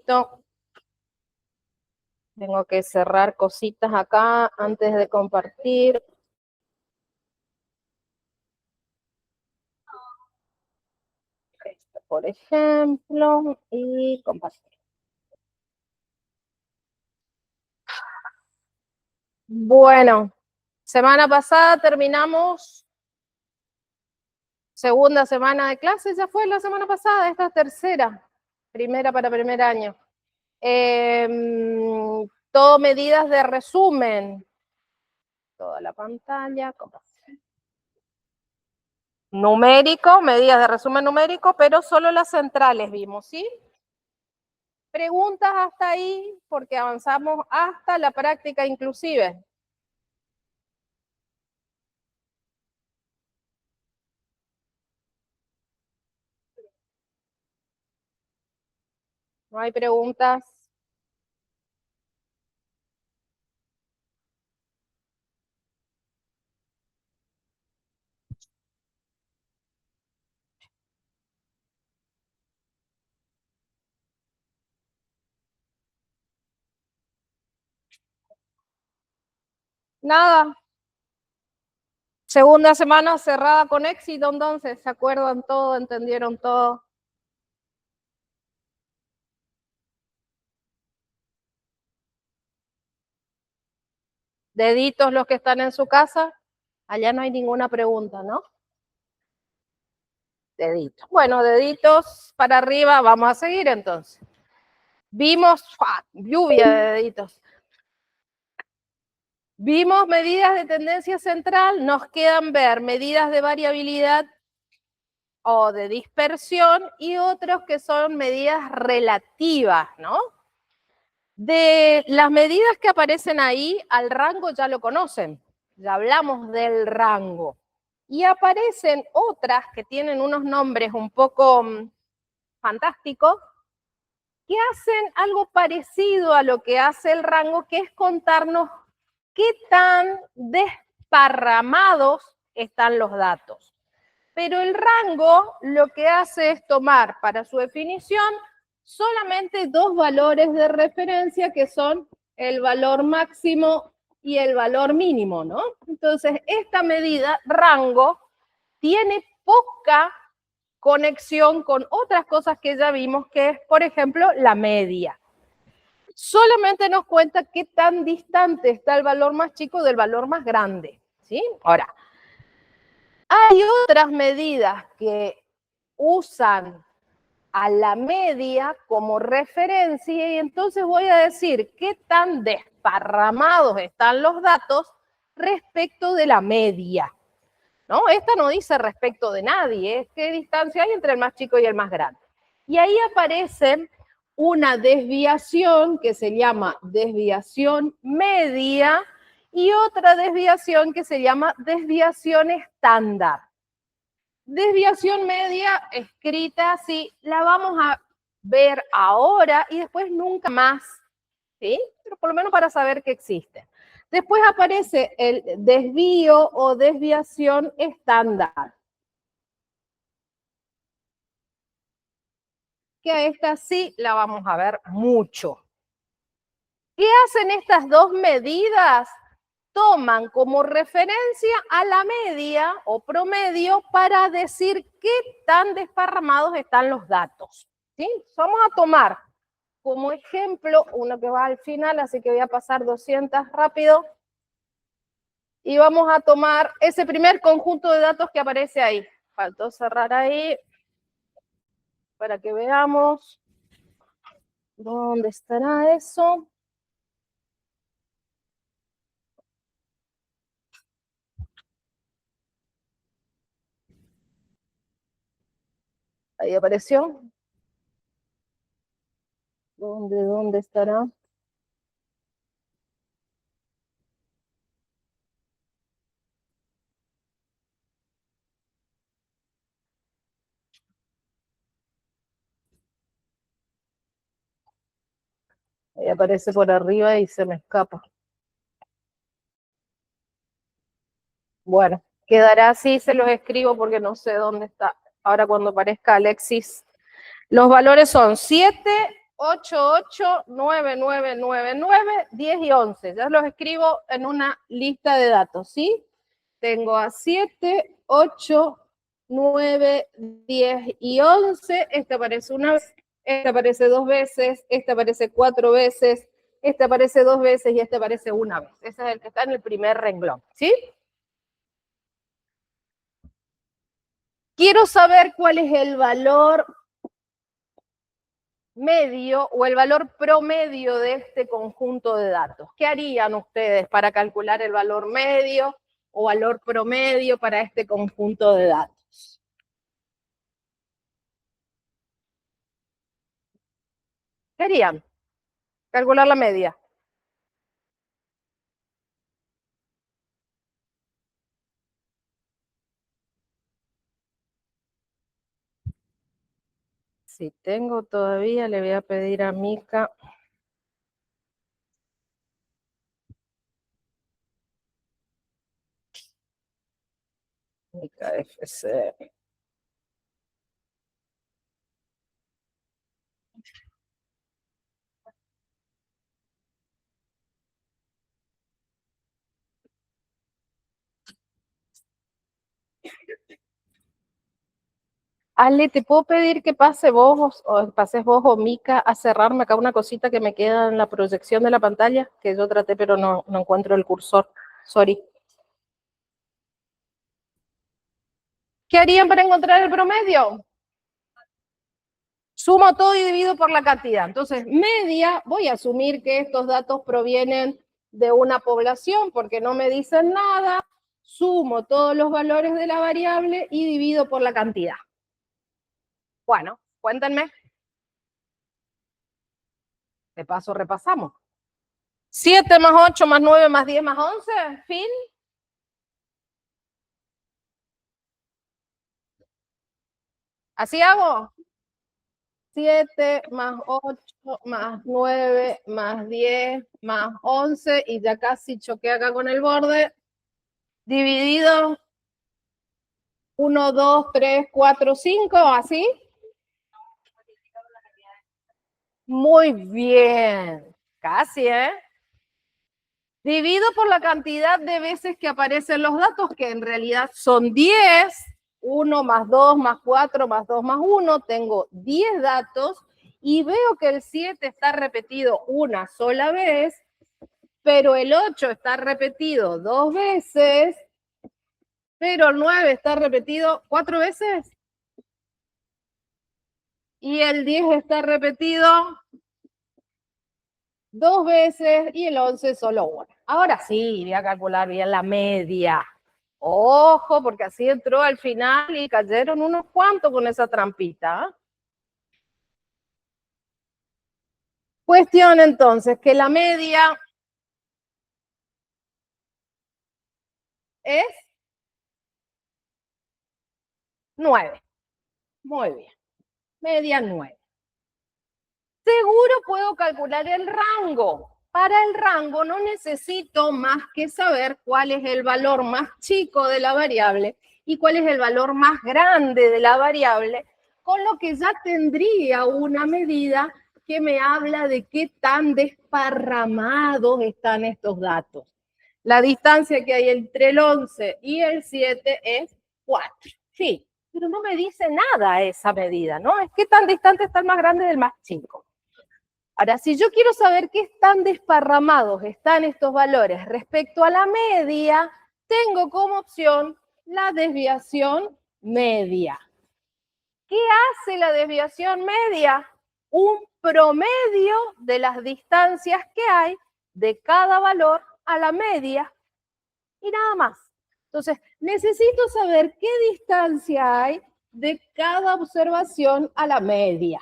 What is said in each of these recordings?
segundito. Tengo que cerrar cositas acá antes de compartir. Esto, por ejemplo, y compartir. Bueno, semana pasada terminamos segunda semana de clases, ya fue la semana pasada, esta es tercera, primera para primer año. Todo medidas de resumen. Toda la pantalla. Numérico, medidas de resumen numérico, pero solo las centrales vimos, ¿sí? Preguntas hasta ahí, porque avanzamos hasta la práctica inclusive. ¿No hay preguntas? Nada. Segunda semana cerrada con éxito, entonces, ¿se acuerdan todo? ¿Entendieron todo? Deditos los que están en su casa. Allá no hay ninguna pregunta, ¿no? Deditos. Bueno, deditos para arriba, vamos a seguir entonces. Vimos lluvia de deditos. Vimos medidas de tendencia central, nos quedan ver medidas de variabilidad o de dispersión y otros que son medidas relativas, ¿no? De las medidas que aparecen ahí, al rango ya lo conocen, ya hablamos del rango. Y aparecen otras que tienen unos nombres un poco fantásticos, que hacen algo parecido a lo que hace el rango, que es contarnos qué tan desparramados están los datos. Pero el rango lo que hace es tomar para su definición solamente dos valores de referencia, que son el valor máximo y el valor mínimo, ¿no? Entonces, esta medida, rango, tiene poca conexión con otras cosas que ya vimos, que es, por ejemplo, la media. Solamente nos cuenta qué tan distante está el valor más chico del valor más grande, ¿sí? Ahora, hay otras medidas que usan a la media como referencia y entonces voy a decir qué tan desparramados están los datos respecto de la media. ¿No? Esta no dice respecto de nadie, es qué distancia hay entre el más chico y el más grande. Y ahí aparece una desviación que se llama desviación media y otra desviación que se llama desviación estándar. Desviación media escrita así, la vamos a ver ahora y después nunca más, ¿sí? Pero por lo menos para saber que existe. Después aparece el desvío o desviación estándar. Que a esta sí la vamos a ver mucho. ¿Qué hacen estas dos medidas? Toman como referencia a la media o promedio para decir qué tan desparramados están los datos. ¿Sí? Vamos a tomar como ejemplo uno que va al final, así que voy a pasar 200 rápido. Y vamos a tomar ese primer conjunto de datos que aparece ahí. Faltó cerrar ahí para que veamos dónde estará eso. Ahí apareció. ¿Dónde estará? Ahí aparece por arriba y se me escapa. Bueno, quedará así, se los escribo porque no sé dónde está. Ahora cuando aparezca Alexis. Los valores son 7, 8, 8, 9, 9, 9, 9, 10 y 11. Ya los escribo en una lista de datos, ¿sí? Tengo a 7, 8, 9, 10 y 11. Este aparece una vez, este aparece dos veces, este aparece cuatro veces, este aparece dos veces y este aparece una vez. Ese es el que está en el primer renglón, ¿sí? Quiero saber cuál es el valor medio o el valor promedio de este conjunto de datos. ¿Qué harían ustedes para calcular el valor medio o valor promedio para este conjunto de datos? ¿Qué harían? Calcular la media. Si tengo todavía, le voy a pedir a Mica. Mica FC. Ale, ¿te puedo pedir que pases vos o Mica a cerrarme acá una cosita que me queda en la proyección de la pantalla? Que yo traté, pero no encuentro el cursor. Sorry. ¿Qué harían para encontrar el promedio? Sumo todo y divido por la cantidad. Entonces, media, voy a asumir que estos datos provienen de una población porque no me dicen nada. Sumo todos los valores de la variable y divido por la cantidad. Bueno, cuéntenme. De paso repasamos. 7 más 8 más 9 más 10 más 11, fin. ¿Así hago? 7 más 8 más 9 más 10 más 11 y ya casi choqué acá con el borde. Dividido 1, 2, 3, 4, 5, ¿así? Muy bien. Casi, ¿eh? Divido por la cantidad de veces que aparecen los datos, que en realidad son 10. 1 más 2 más 4 más 2 más 1. Tengo 10 datos y veo que el 7 está repetido una sola vez, pero el 8 está repetido 2 veces, pero el 9 está repetido 4 veces y el 10 está repetido 2 veces y el 11 solo una. Ahora sí, voy a calcular bien la media. Ojo, porque así entró al final y cayeron unos cuantos con esa trampita. Cuestión entonces, que la media es 9. Muy bien. Media 9. Seguro puedo calcular el rango. Para el rango no necesito más que saber cuál es el valor más chico de la variable y cuál es el valor más grande de la variable, con lo que ya tendría una medida que me habla de qué tan desparramados están estos datos. La distancia que hay entre el 11 y el 7 es 4. Sí, pero no me dice nada esa medida, ¿no? Es qué tan distante está el más grande del más chico. Ahora, si yo quiero saber qué tan desparramados están estos valores respecto a la media, tengo como opción la desviación media. ¿Qué hace la desviación media? Un promedio de las distancias que hay de cada valor a la media y nada más. Entonces, necesito saber qué distancia hay de cada observación a la media.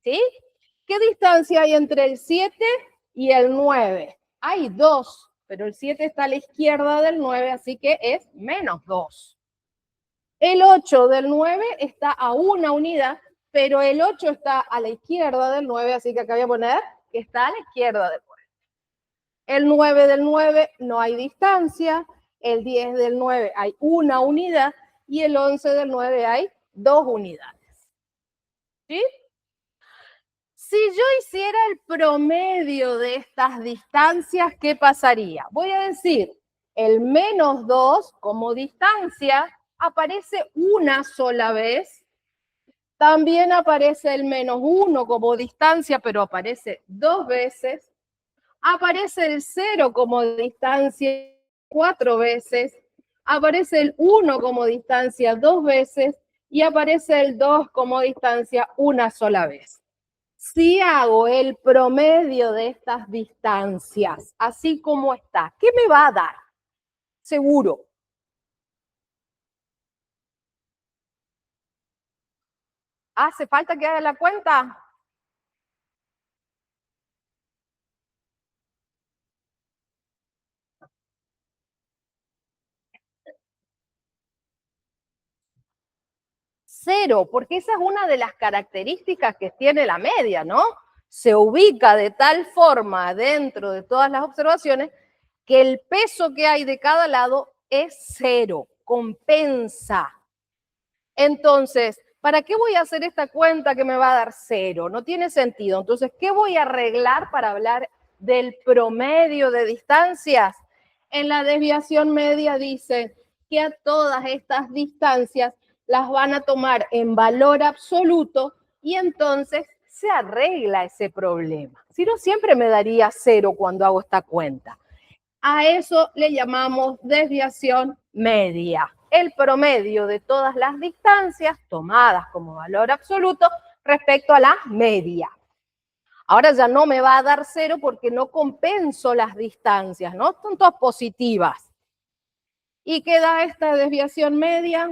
¿Sí? ¿Qué distancia hay entre el 7 y el 9? Hay 2, pero el 7 está a la izquierda del 9, así que es menos 2. El 8 del 9 está a una unidad, pero el 8 está a la izquierda del 9, así que acá voy a poner que está a la izquierda del 9. El 9 del 9 no hay distancia, el 10 del 9 hay una unidad y el 11 del 9 hay 2 unidades. ¿Sí? Si yo hiciera el promedio de estas distancias, ¿qué pasaría? Voy a decir, el menos 2 como distancia aparece una sola vez. También aparece el menos 1 como distancia, pero aparece 2 veces. Aparece el 0 como distancia 4 veces. Aparece el 1 como distancia 2 veces. Y aparece el 2 como distancia una sola vez. Si hago el promedio de estas distancias, así como está, ¿qué me va a dar? Seguro. ¿Hace falta que haga la cuenta? Cero, porque esa es una de las características que tiene la media, ¿no? Se ubica de tal forma dentro de todas las observaciones que el peso que hay de cada lado es cero, compensa. Entonces, ¿para qué voy a hacer esta cuenta que me va a dar cero? No tiene sentido. Entonces, ¿qué voy a arreglar para hablar del promedio de distancias? En la desviación media dice que a todas estas distancias las van a tomar en valor absoluto y entonces se arregla ese problema. Si no, siempre me daría cero cuando hago esta cuenta. A eso le llamamos desviación media, el promedio de todas las distancias tomadas como valor absoluto respecto a la media. Ahora ya no me va a dar cero porque no compenso las distancias, ¿no? Son todas positivas. ¿Y qué da esta desviación media?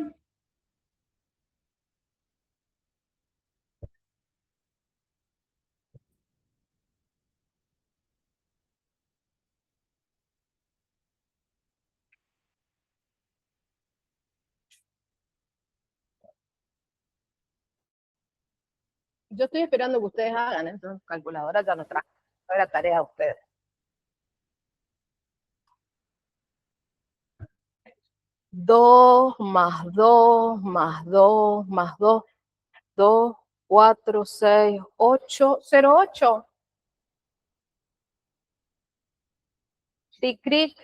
Yo estoy esperando que ustedes hagan, entonces calculadora ya no traje. Era tarea de ustedes. 2 más 2 más 2 más 2, 2, 4, 6, 8, 0, 8. Tic-cric.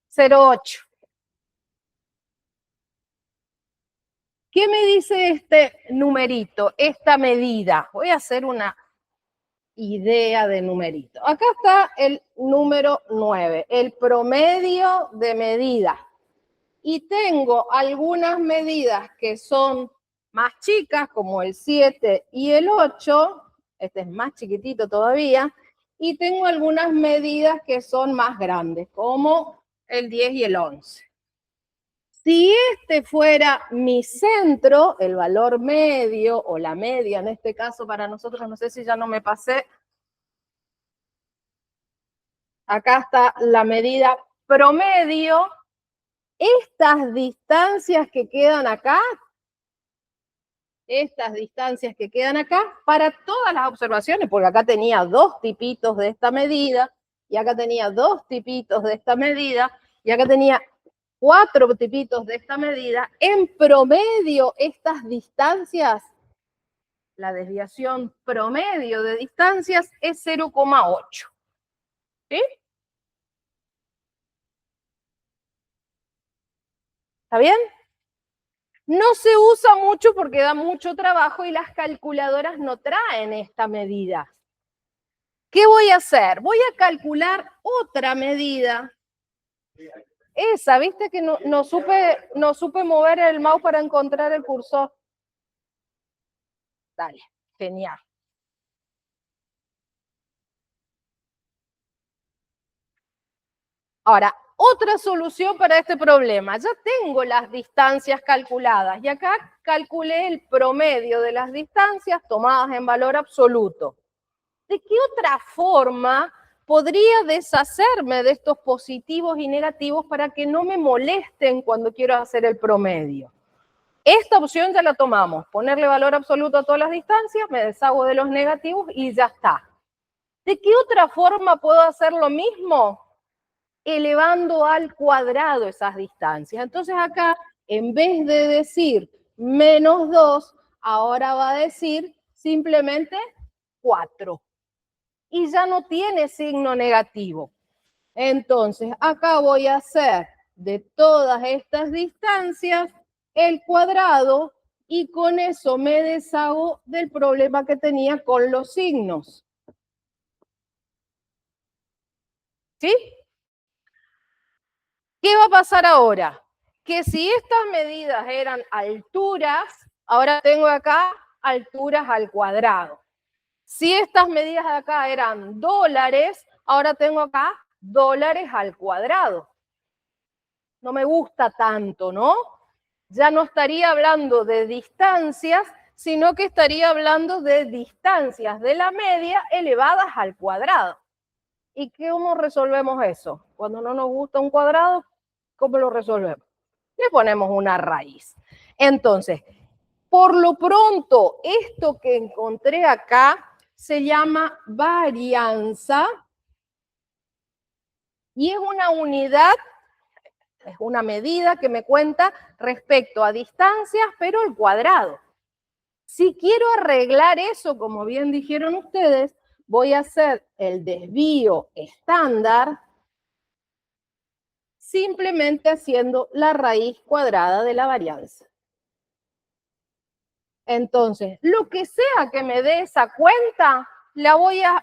0,8. ¿Qué me dice este numerito, esta medida? Voy a hacer una idea de numerito. Acá está el número 9, el promedio de medidas. Y tengo algunas medidas que son más chicas, como el 7 y el 8. Este es más chiquitito todavía. Y tengo algunas medidas que son más grandes, como el 10 y el 11. Si este fuera mi centro, el valor medio o la media en este caso para nosotros, no sé si ya no me pasé. Acá está la medida promedio. Estas distancias que quedan acá, para todas las observaciones, porque acá tenía 2 tipitos de esta medida, y acá tenía 2 tipitos de esta medida, y acá tenía 4 tipitos de esta medida, en promedio estas distancias, la desviación promedio de distancias es 0,8. ¿Sí? ¿Está bien? No se usa mucho porque da mucho trabajo y las calculadoras no traen esta medida. ¿Qué voy a hacer? Voy a calcular otra medida. Esa, ¿viste que no supe mover el mouse para encontrar el cursor? Dale, genial. Ahora, otra solución para este problema. Ya tengo las distancias calculadas y acá calculé el promedio de las distancias tomadas en valor absoluto. ¿De qué otra forma podría deshacerme de estos positivos y negativos para que no me molesten cuando quiero hacer el promedio? Esta opción ya la tomamos, ponerle valor absoluto a todas las distancias, me deshago de los negativos y ya está. ¿De qué otra forma puedo hacer lo mismo? Elevando al cuadrado esas distancias. Entonces acá, en vez de decir menos 2, ahora va a decir simplemente 4. Y ya no tiene signo negativo. Entonces, acá voy a hacer de todas estas distancias el cuadrado y con eso me deshago del problema que tenía con los signos. ¿Sí? ¿Qué va a pasar ahora? Que si estas medidas eran alturas, ahora tengo acá alturas al cuadrado. Si estas medidas de acá eran dólares, ahora tengo acá dólares al cuadrado. No me gusta tanto, ¿no? Ya no estaría hablando de distancias, sino que estaría hablando de distancias de la media elevadas al cuadrado. ¿Y cómo resolvemos eso? Cuando no nos gusta un cuadrado, ¿cómo lo resolvemos? Le ponemos una raíz. Entonces, por lo pronto, esto que encontré acá se llama varianza y es una unidad, es una medida que me cuenta respecto a distancias, pero al cuadrado. Si quiero arreglar eso, como bien dijeron ustedes, voy a hacer el desvío estándar simplemente haciendo la raíz cuadrada de la varianza. Entonces, lo que sea que me dé esa cuenta, la voy a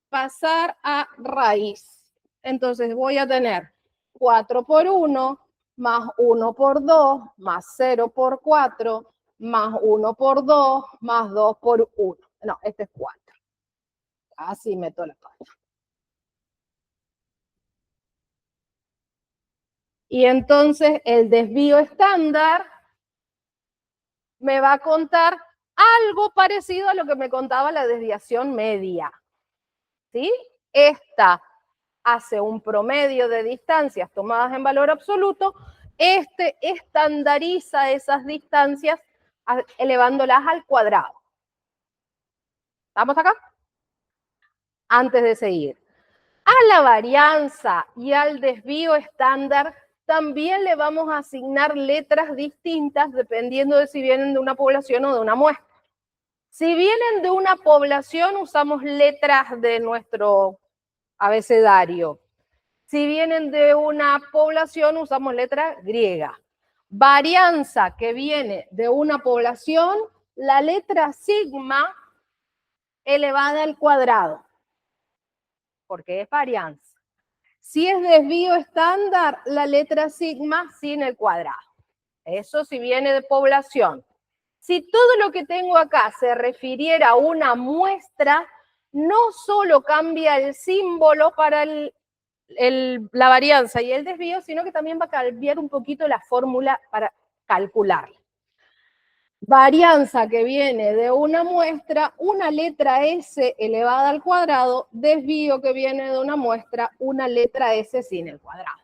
pasar a raíz. Entonces voy a tener 4 por 1, más 1 por 2, más 0 por 4, más 1 por 2, más 2 por 1. No, este es 4. Así meto la pata. Y entonces el desvío estándar me va a contar algo parecido a lo que me contaba la desviación media. ¿Sí? Esta hace un promedio de distancias tomadas en valor absoluto, este estandariza esas distancias elevándolas al cuadrado. ¿Estamos acá? Antes de seguir. A la varianza y al desvío estándar también le vamos a asignar letras distintas dependiendo de si vienen de una población o de una muestra. Si vienen de una población, usamos letras de nuestro abecedario. Si vienen de una población, usamos letra griega. Varianza que viene de una población, la letra sigma elevada al cuadrado, porque es varianza. Si es desvío estándar, la letra sigma sin el cuadrado. Eso si viene de población. Si todo lo que tengo acá se refiriera a una muestra, no solo cambia el símbolo para la varianza y el desvío, sino que también va a cambiar un poquito la fórmula para calcularla. Varianza que viene de una muestra, una letra S elevada al cuadrado, desvío que viene de una muestra, una letra S sin el cuadrado.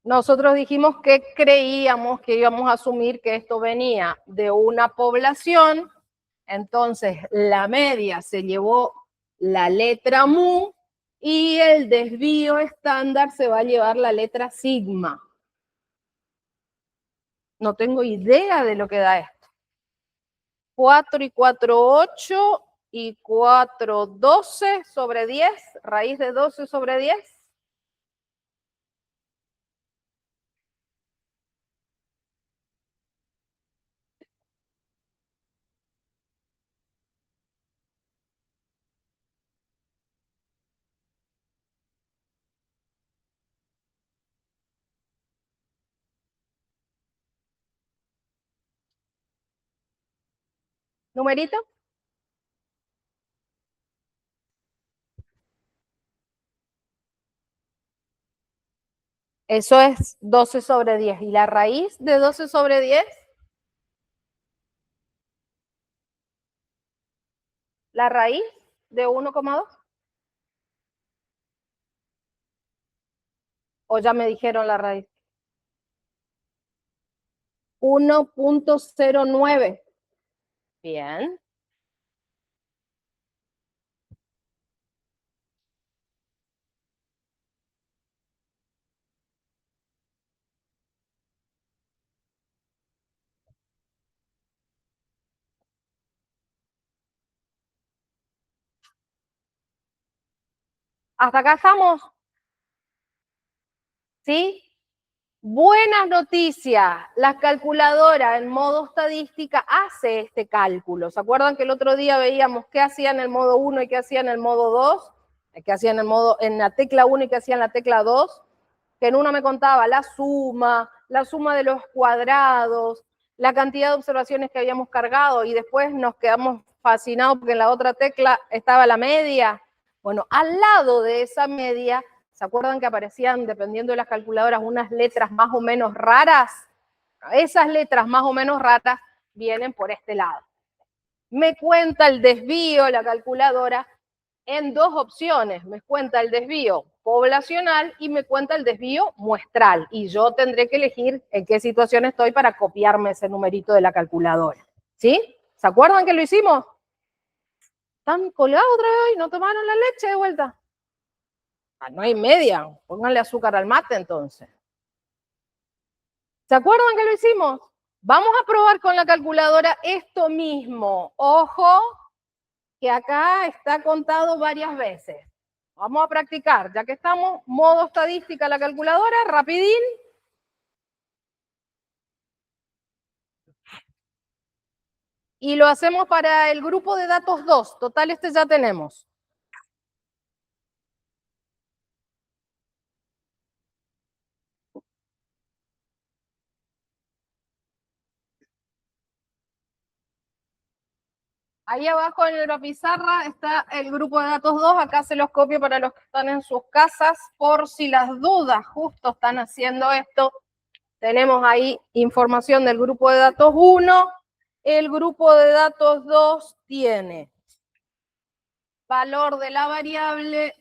Nosotros dijimos que creíamos que íbamos a asumir que esto venía de una población, entonces la media se llevó la letra mu y el desvío estándar se va a llevar la letra sigma. No tengo idea de lo que da esto. 4 y 4, 8 y 4, 12 sobre 10, raíz de 12 sobre 10. ¿Numerito? Eso es 12 sobre 10. ¿Y la raíz de 12 sobre 10? ¿La raíz de 1,2? ¿O ya me dijeron la raíz? 1.09. Bien. ¿Hasta acá estamos? ¿Sí? Buenas noticias. La calculadora en modo estadística hace este cálculo. ¿Se acuerdan que el otro día veíamos qué hacía en el modo 1 y qué hacía en el modo 2? ¿Qué hacía en la tecla 1 y qué hacía en la tecla 2? Que en una me contaba la suma de los cuadrados, la cantidad de observaciones que habíamos cargado y después nos quedamos fascinados porque en la otra tecla estaba la media. Bueno, al lado de esa media, ¿se acuerdan que aparecían, dependiendo de las calculadoras, unas letras más o menos raras? Esas letras más o menos raras vienen por este lado. Me cuenta el desvío, la calculadora, en dos opciones. Me cuenta el desvío poblacional y me cuenta el desvío muestral. Y yo tendré que elegir en qué situación estoy para copiarme ese numerito de la calculadora. ¿Sí? ¿Se acuerdan que lo hicimos? ¿Están colgados otra vez hoy? ¿No tomaron la leche de vuelta? Ah, no hay media. Pónganle azúcar al mate entonces. ¿Se acuerdan que lo hicimos? Vamos a probar con la calculadora esto mismo. Ojo, que acá está contado varias veces. Vamos a practicar, ya que estamos, modo estadística la calculadora, rapidín. Y lo hacemos para el grupo de datos 2. Total, este ya tenemos. Ahí abajo en la pizarra está el grupo de datos 2. Acá se los copio para los que están en sus casas. Por si las dudas justo están haciendo esto, tenemos ahí información del grupo de datos 1. El grupo de datos 2 tiene valor de la variable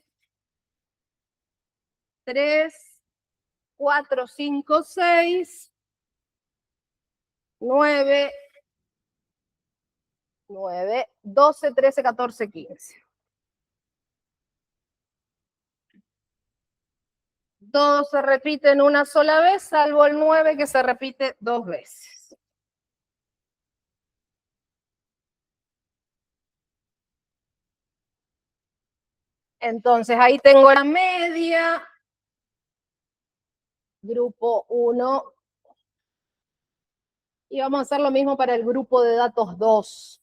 3, 4, 5, 6, 9, 12, 13, 14, 15. Todos se repiten una sola vez, salvo el 9 que se repite dos veces. Entonces ahí tengo la media, grupo 1, y vamos a hacer lo mismo para el grupo de datos 2.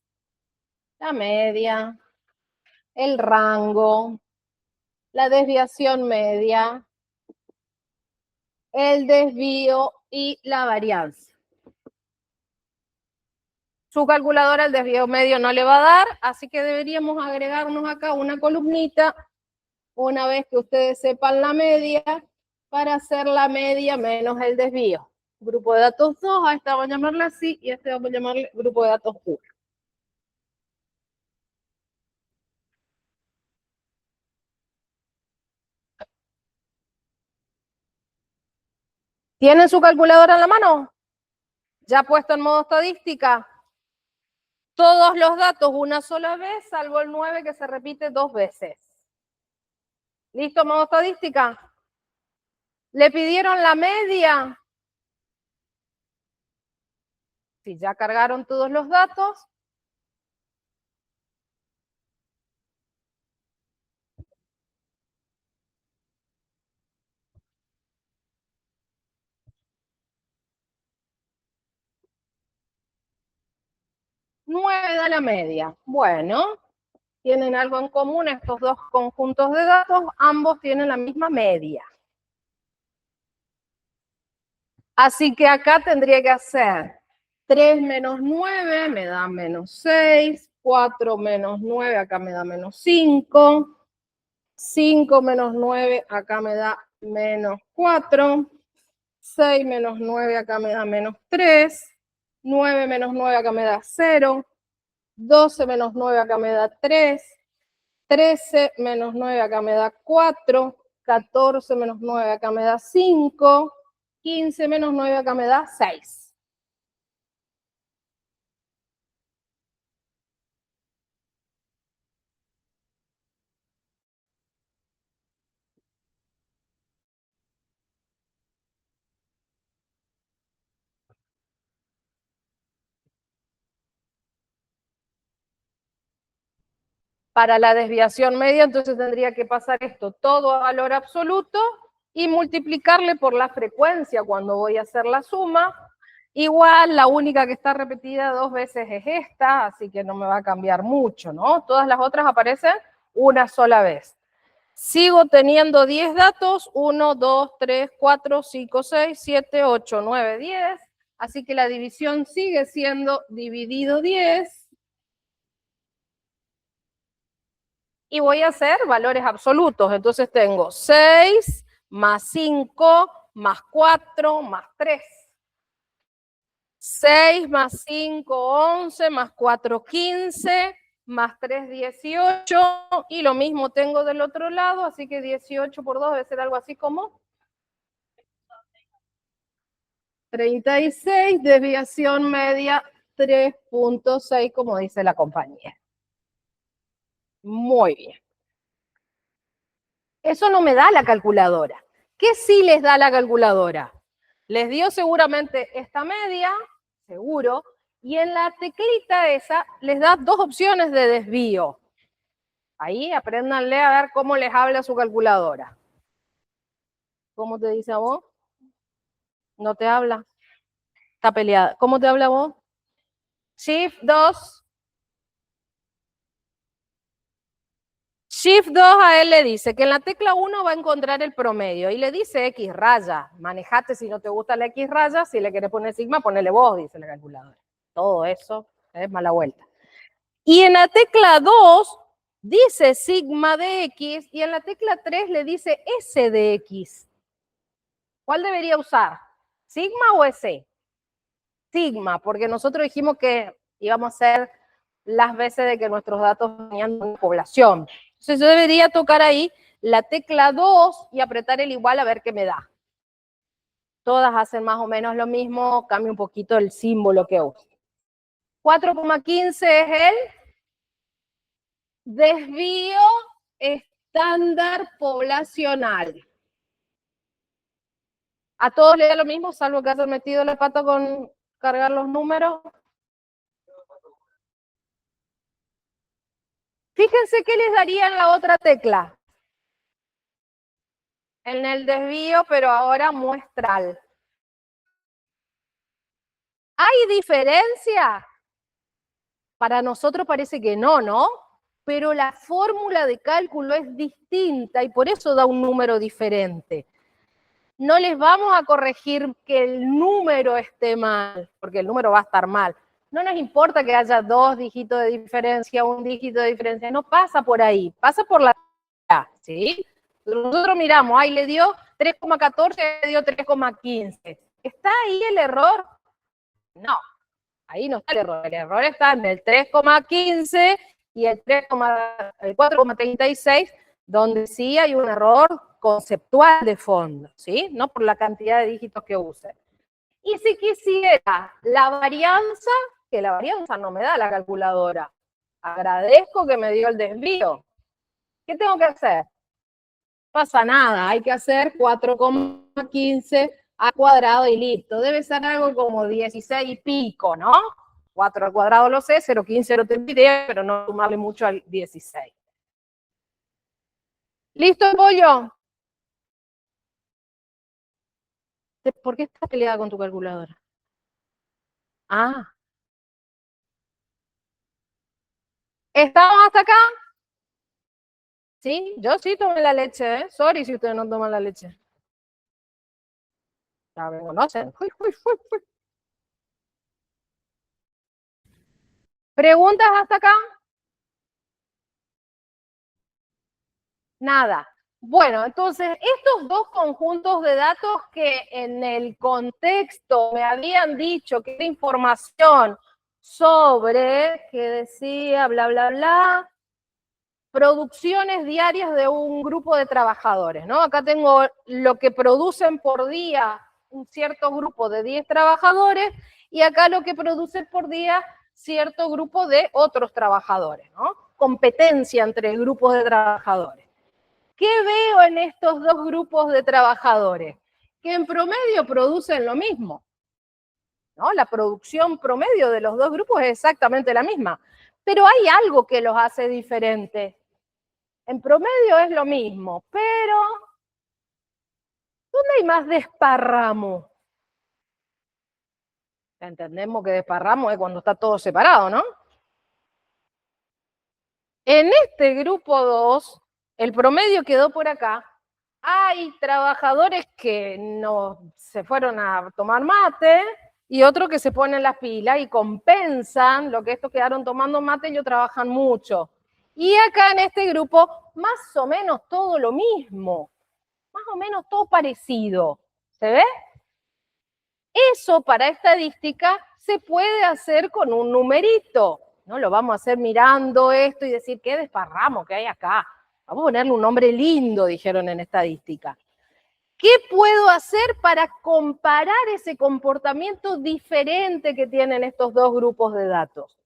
La media, el rango, la desviación media, el desvío y la varianza. Su calculadora el desvío medio no le va a dar, así que deberíamos agregarnos acá una columnita una vez que ustedes sepan la media para hacer la media menos el desvío. Grupo de datos 2, a esta vamos a llamarle así y a este vamos a llamarle grupo de datos 1. ¿Tienen su calculadora en la mano? ¿Ya puesto en modo estadística? Todos los datos una sola vez, salvo el 9 que se repite dos veces. ¿Listo, modo estadística? ¿Le pidieron la media? Si ya cargaron todos los datos. Nueve da la media. Bueno, tienen algo en común estos dos conjuntos de datos, ambos tienen la misma media. Así que acá tendría que hacer 3 menos 9 me da menos 6, 4 menos 9 acá me da menos 5, 5 menos 9 acá me da menos 4, 6 menos 9 acá me da menos 3, 9 menos 9 acá me da 0, 12 menos 9 acá me da 3, 13 menos 9 acá me da 4, 14 menos 9 acá me da 5, 15 menos 9 acá me da 6. Para la desviación media, entonces tendría que pasar esto todo a valor absoluto y multiplicarle por la frecuencia cuando voy a hacer la suma. Igual, la única que está repetida 2 veces es esta, así que no me va a cambiar mucho, ¿no? Todas las otras aparecen una sola vez. Sigo teniendo 10 datos, 1, 2, 3, 4, 5, 6, 7, 8, 9, 10. Así que la división sigue siendo dividido 10. Y voy a hacer valores absolutos. Entonces tengo 6 más 5 más 4 más 3. 6 más 5, 11, más 4, 15, más 3, 18. Y lo mismo tengo del otro lado, así que 18 por 2 debe ser algo así como 36, desviación media 3.6, como dice la compañía. Muy bien. Eso no me da la calculadora. ¿Qué sí les da la calculadora? Les dio seguramente esta media, seguro, y en la teclita esa les da 2 opciones de desvío. Ahí apréndanle a ver cómo les habla su calculadora. ¿Cómo te dice a vos? ¿No te habla? Está peleada. ¿Cómo te habla a vos? Shift 2. Shift 2 a él le dice que en la tecla 1 va a encontrar el promedio y le dice X raya. Manejate si no te gusta la X raya, si le querés poner sigma, ponele vos, dice la calculadora. Todo eso es mala vuelta. Y en la tecla 2 dice sigma de X y en la tecla 3 le dice S de X. ¿Cuál debería usar? ¿Sigma o S? Sigma, porque nosotros dijimos que íbamos a hacer las veces de que nuestros datos venían de una población. Entonces yo debería tocar ahí la tecla 2 y apretar el igual a ver qué me da. Todas hacen más o menos lo mismo, cambia un poquito el símbolo que uso. 4,15 es el desvío estándar poblacional. A todos les da lo mismo, salvo que hayan metido la pata con cargar los números. Fíjense qué les daría en la otra tecla. En el desvío, pero ahora muestral. ¿Hay diferencia? Para nosotros parece que no, ¿no? Pero la fórmula de cálculo es distinta y por eso da un número diferente. No les vamos a corregir que el número esté mal, porque el número va a estar mal. No nos importa que haya 2 dígitos de diferencia, 1 dígito de diferencia, no pasa por ahí, pasa por la ¿sí? Nosotros miramos, ahí le dio 3,14, le dio 3,15. ¿Está ahí el error? No, ahí no está el error está en el 3,15 y el 4,36, donde sí hay un error conceptual de fondo, ¿sí? No por la cantidad de dígitos que use. Y si quisiera la varianza, que la varianza no me da la calculadora, agradezco que me dio el desvío. ¿Qué tengo que hacer? No pasa nada, hay que hacer 4,15 al cuadrado y listo. Debe ser algo como 16 y pico, ¿no? 4 al cuadrado lo sé, 0,15, 0,33, pero no sumarle mucho al 16. ¿Listo, pollo? ¿Por qué estás peleada con tu calculadora? Ah. ¿Estamos hasta acá? Sí, yo sí tomé la leche, ¿eh? Sorry si ustedes no toman la leche. Ya me conocen. ¿Preguntas hasta acá? Nada. Bueno, entonces, estos 2 conjuntos de datos que en el contexto me habían dicho que era información sobre, que decía, bla, bla, bla, producciones diarias de un grupo de trabajadores, ¿no? Acá tengo lo que producen por día un cierto grupo de 10 trabajadores y acá lo que producen por día cierto grupo de otros trabajadores, ¿no? Competencia entre grupos de trabajadores. ¿Qué veo en estos 2 grupos de trabajadores? Que en promedio producen lo mismo, ¿no? La producción promedio de los 2 grupos es exactamente la misma. Pero hay algo que los hace diferentes. En promedio es lo mismo, pero ¿dónde hay más desparramo? Entendemos que desparramo es cuando está todo separado, ¿no? En este grupo 2, el promedio quedó por acá. Hay trabajadores que no se fueron a tomar mate y otros que se ponen las pilas y compensan lo que estos quedaron tomando mate y ellos trabajan mucho. Y acá en este grupo, más o menos todo lo mismo, más o menos todo parecido. ¿Se ve? Eso para estadística se puede hacer con un numerito. No lo vamos a hacer mirando esto y decir, qué desparramo que hay acá. Vamos a ponerle un nombre lindo, dijeron en estadística. ¿Qué puedo hacer para comparar ese comportamiento diferente que tienen estos dos grupos de datos?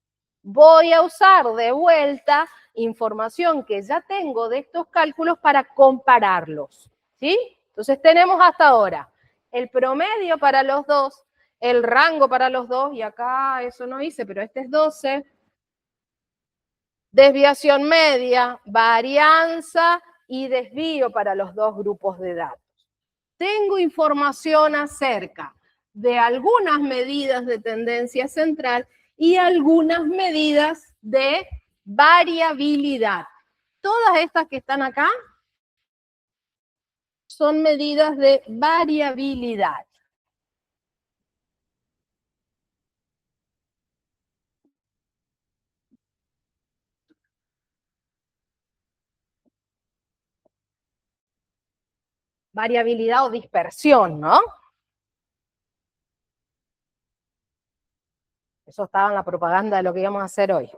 Voy a usar de vuelta información que ya tengo de estos cálculos para compararlos. ¿Sí? Entonces tenemos hasta ahora el promedio para los dos, el rango para los dos, y acá eso no hice, pero este es 12. Desviación media, varianza y desvío para los dos grupos de datos. Tengo información acerca de algunas medidas de tendencia central y algunas medidas de variabilidad. Todas estas que están acá son medidas de variabilidad. Variabilidad o dispersión, ¿no? Eso estaba en la propaganda de lo que íbamos a hacer hoy.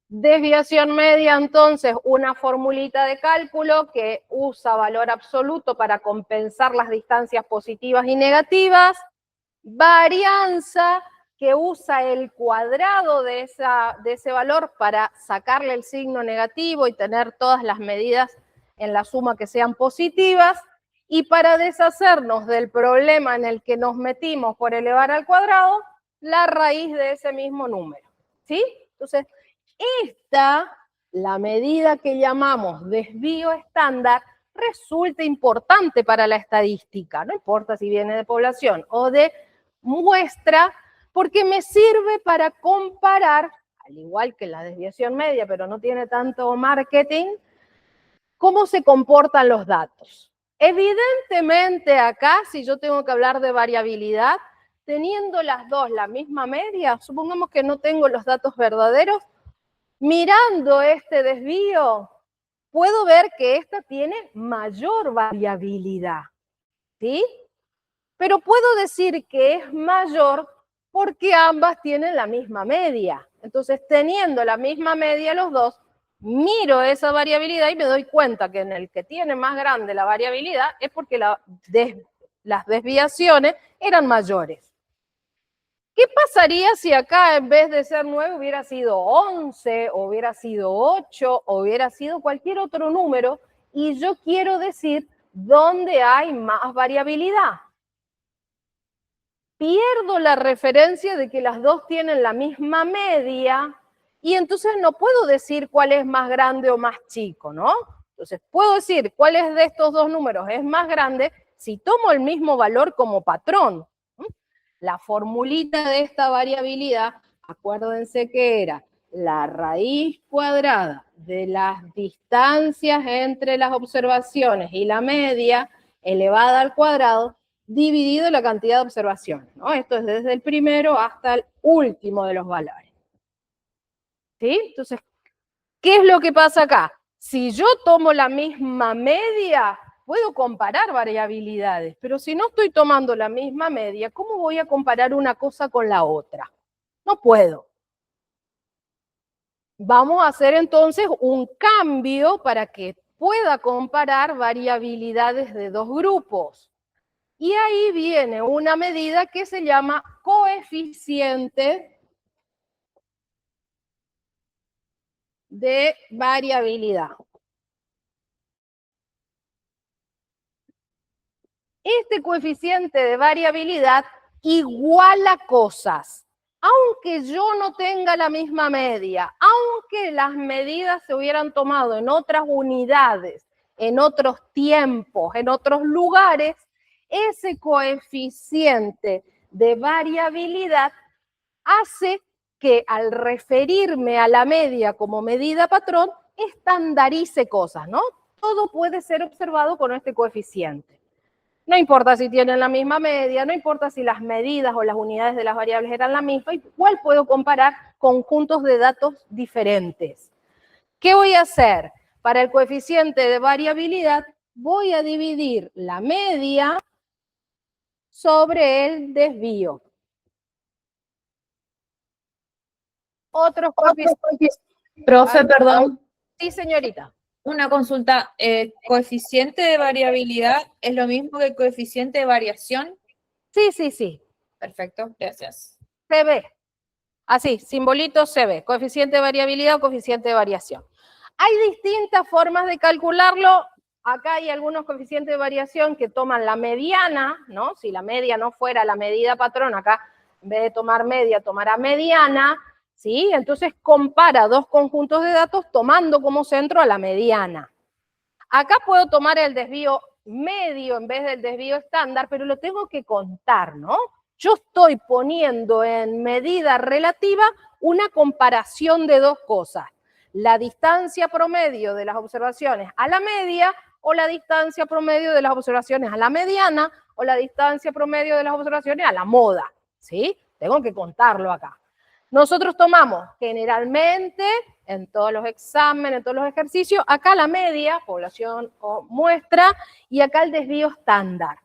Desviación media, entonces, una formulita de cálculo que usa valor absoluto para compensar las distancias positivas y negativas. Varianza, que usa el cuadrado de ese valor para sacarle el signo negativo y tener todas las medidas en la suma que sean positivas. Y para deshacernos del problema en el que nos metimos por elevar al cuadrado, la raíz de ese mismo número. ¿Sí? Entonces, la medida que llamamos desvío estándar, resulta importante para la estadística, no importa si viene de población o de muestra, porque me sirve para comparar, al igual que la desviación media, pero no tiene tanto marketing, cómo se comportan los datos. Evidentemente acá, si yo tengo que hablar de variabilidad, teniendo las dos la misma media, supongamos que no tengo los datos verdaderos, mirando este desvío, puedo ver que esta tiene mayor variabilidad, ¿sí? Pero puedo decir que es mayor porque ambas tienen la misma media. Entonces, teniendo la misma media los dos, miro esa variabilidad y me doy cuenta que en el que tiene más grande la variabilidad es porque las desviaciones eran mayores. ¿Qué pasaría si acá en vez de ser 9 hubiera sido 11, o hubiera sido 8, o hubiera sido cualquier otro número? Y yo quiero decir dónde hay más variabilidad. Pierdo la referencia de que las dos tienen la misma media y entonces no puedo decir cuál es más grande o más chico, ¿no? Entonces puedo decir cuál es de estos dos números es más grande si tomo el mismo valor como patrón. La formulita de esta variabilidad, acuérdense que era la raíz cuadrada de las distancias entre las observaciones y la media elevada al cuadrado dividido la cantidad de observaciones, ¿no? Esto es desde el primero hasta el último de los valores. ¿Sí? Entonces, ¿qué es lo que pasa acá? Si yo tomo la misma media, puedo comparar variabilidades, pero si no estoy tomando la misma media, ¿cómo voy a comparar una cosa con la otra? No puedo. Vamos a hacer entonces un cambio para que pueda comparar variabilidades de dos grupos. Y ahí viene una medida que se llama coeficiente de variabilidad. este coeficiente de variabilidad iguala cosas. Aunque yo no tenga la misma media, aunque las medidas se hubieran tomado en otras unidades, en otros tiempos, en otros lugares, ese coeficiente de variabilidad hace que al referirme a la media como medida patrón, estandarice cosas, ¿no? Todo puede ser observado con este coeficiente. No importa si tienen la misma media, no importa si las medidas o las unidades de las variables eran la misma, igual puedo comparar conjuntos de datos diferentes. ¿Qué voy a hacer? Para el coeficiente de variabilidad, voy a dividir la media sobre el desvío. Otros coeficientes. Profe, perdón, Sí, señorita. una consulta. ¿Coeficiente de variabilidad es lo mismo que coeficiente de variación? Sí, sí, sí. Perfecto, gracias. Se ve. Así, simbolito se ve. Coeficiente de variabilidad o coeficiente de variación. Hay distintas formas de calcularlo. Acá hay algunos coeficientes de variación que toman la mediana, ¿no? Si la media no fuera la medida patrón, acá en vez de tomar media, tomará mediana, ¿sí? Entonces compara dos conjuntos de datos tomando como centro a la mediana. Acá puedo tomar el desvío medio en vez del desvío estándar, pero lo tengo que contar, ¿no? Yo estoy poniendo en medida relativa una comparación de dos cosas. La distancia promedio de las observaciones a la media o la distancia promedio de las observaciones a la mediana o la distancia promedio de las observaciones a la moda, ¿sí? Tengo que contarlo acá. Nosotros tomamos generalmente en todos los exámenes, en todos los ejercicios, acá la media, población o muestra, y acá el desvío estándar.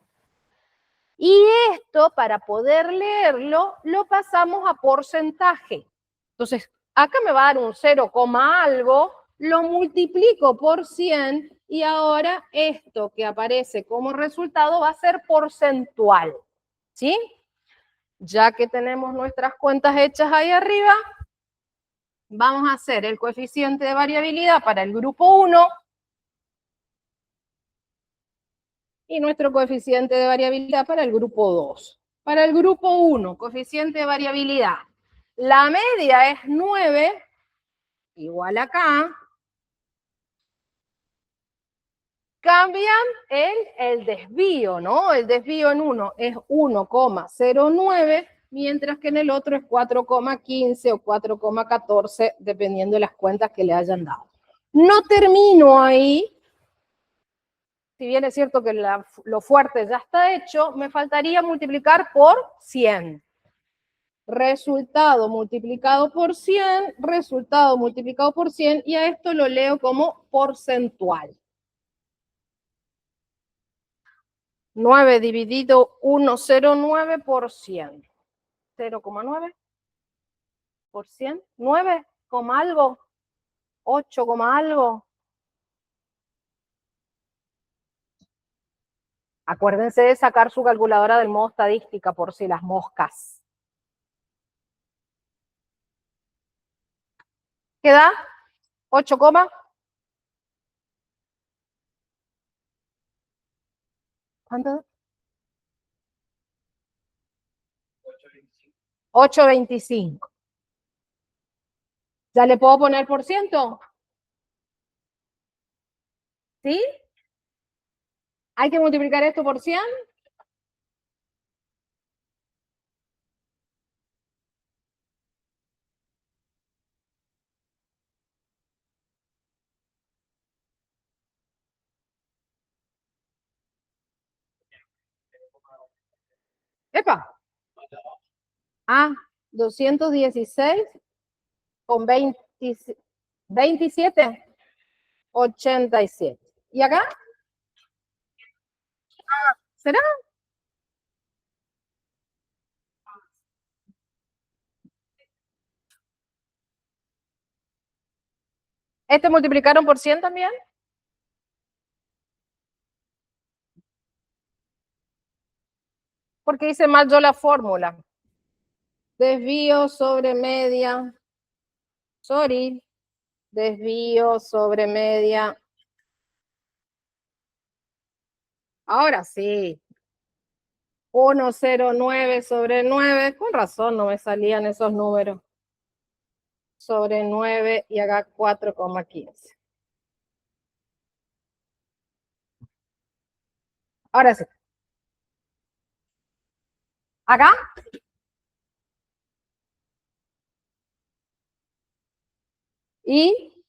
Y esto, para poder leerlo, lo pasamos a porcentaje. Entonces, acá me va a dar un 0, algo, lo multiplico por 100 y ahora esto que aparece como resultado va a ser porcentual, ¿sí? Ya que tenemos nuestras cuentas hechas ahí arriba, vamos a hacer el coeficiente de variabilidad para el grupo 1 y nuestro coeficiente de variabilidad para el grupo 2. Para el grupo 1, coeficiente de variabilidad, la media es 9, igual acá. Cambian el desvío, ¿no? El desvío en uno es 1,09, mientras que en el otro es 4,15 o 4,14, dependiendo de las cuentas que le hayan dado. No termino ahí. Si bien es cierto que lo fuerte ya está hecho, me faltaría multiplicar por 100. Resultado multiplicado por 100, resultado multiplicado por 100, y a esto lo leo como porcentual. 9 dividido 1,09 por 100. 0,9 por 100. 9, algo. 8, algo. Acuérdense de sacar su calculadora del modo estadística por si las moscas. ¿Qué da? 8, ¿cuánto? 8,25. ¿Ya le puedo poner por ciento? ¿Sí? ¿Hay que multiplicar esto por 100? ¡Epa! Ah, 216 con 27, 87. ¿Y acá? ¿Será? ¿Este multiplicaron por 100 también? Porque hice mal yo la fórmula. Desvío sobre media. Sorry. Desvío sobre media. Ahora sí. 1,09 sobre 9, con razón no me salían esos números. Sobre 9 y acá 4,15. Ahora sí. Acá. Y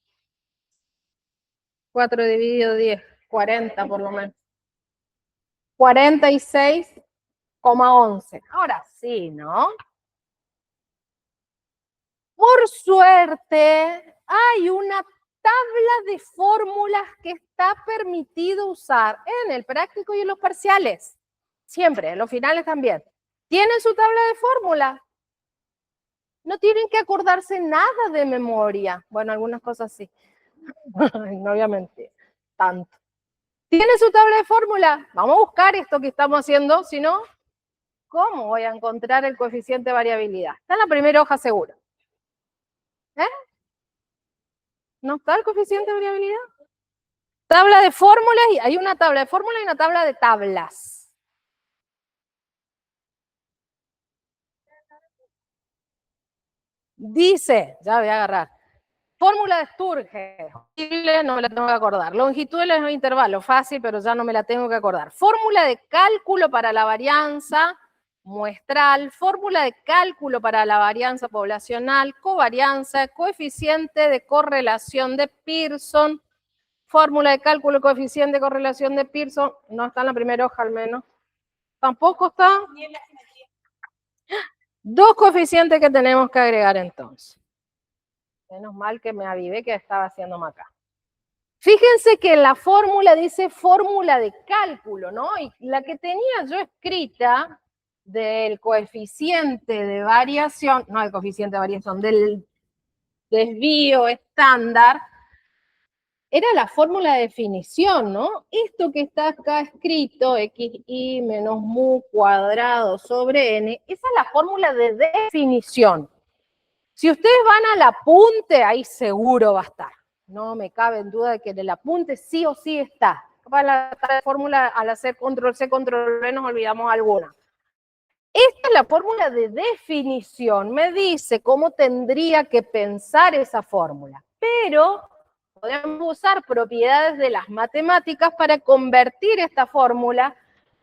4 dividido 10, 40 por lo menos. 46,11. Ahora sí, ¿no? Por suerte, hay una tabla de fórmulas que está permitido usar en el práctico y en los parciales. Siempre, en los finales también. ¿Tienen su tabla de fórmulas? No tienen que acordarse nada de memoria. Bueno, algunas cosas sí. No voy a mentir. Tanto. ¿Tiene su tabla de fórmula? Vamos a buscar esto que estamos haciendo. Si no, ¿cómo voy a encontrar el coeficiente de variabilidad? Está en la primera hoja seguro. ¿Eh? ¿No está el coeficiente de variabilidad? Tabla de fórmulas, y hay una tabla de fórmulas y una tabla de tablas. Dice, ya voy a agarrar, fórmula de Sturge, no me la tengo que acordar. Longitud de los intervalos, fácil, pero ya no me la tengo que acordar. Fórmula de cálculo para la varianza muestral, fórmula de cálculo para la varianza poblacional, covarianza, coeficiente de correlación de Pearson, fórmula de cálculo, coeficiente de correlación de Pearson, no está en la primera hoja al menos. Tampoco está. Dos coeficientes que tenemos que agregar entonces. Menos mal que me avivé que estaba haciendo acá. Fíjense que la fórmula dice fórmula de cálculo, ¿no? Y la que tenía yo escrita del coeficiente de variación, no el coeficiente de variación, del desvío estándar, era la fórmula de definición, ¿no? Esto que está acá escrito, xi menos mu cuadrado sobre n, esa es la fórmula de definición. Si ustedes van al apunte, ahí seguro va a estar. No me cabe en duda de que en el apunte sí o sí está. Para la fórmula, al hacer control C, control V, nos olvidamos alguna. Esta es la fórmula de definición. Me dice cómo tendría que pensar esa fórmula. Pero podemos usar propiedades de las matemáticas para convertir esta fórmula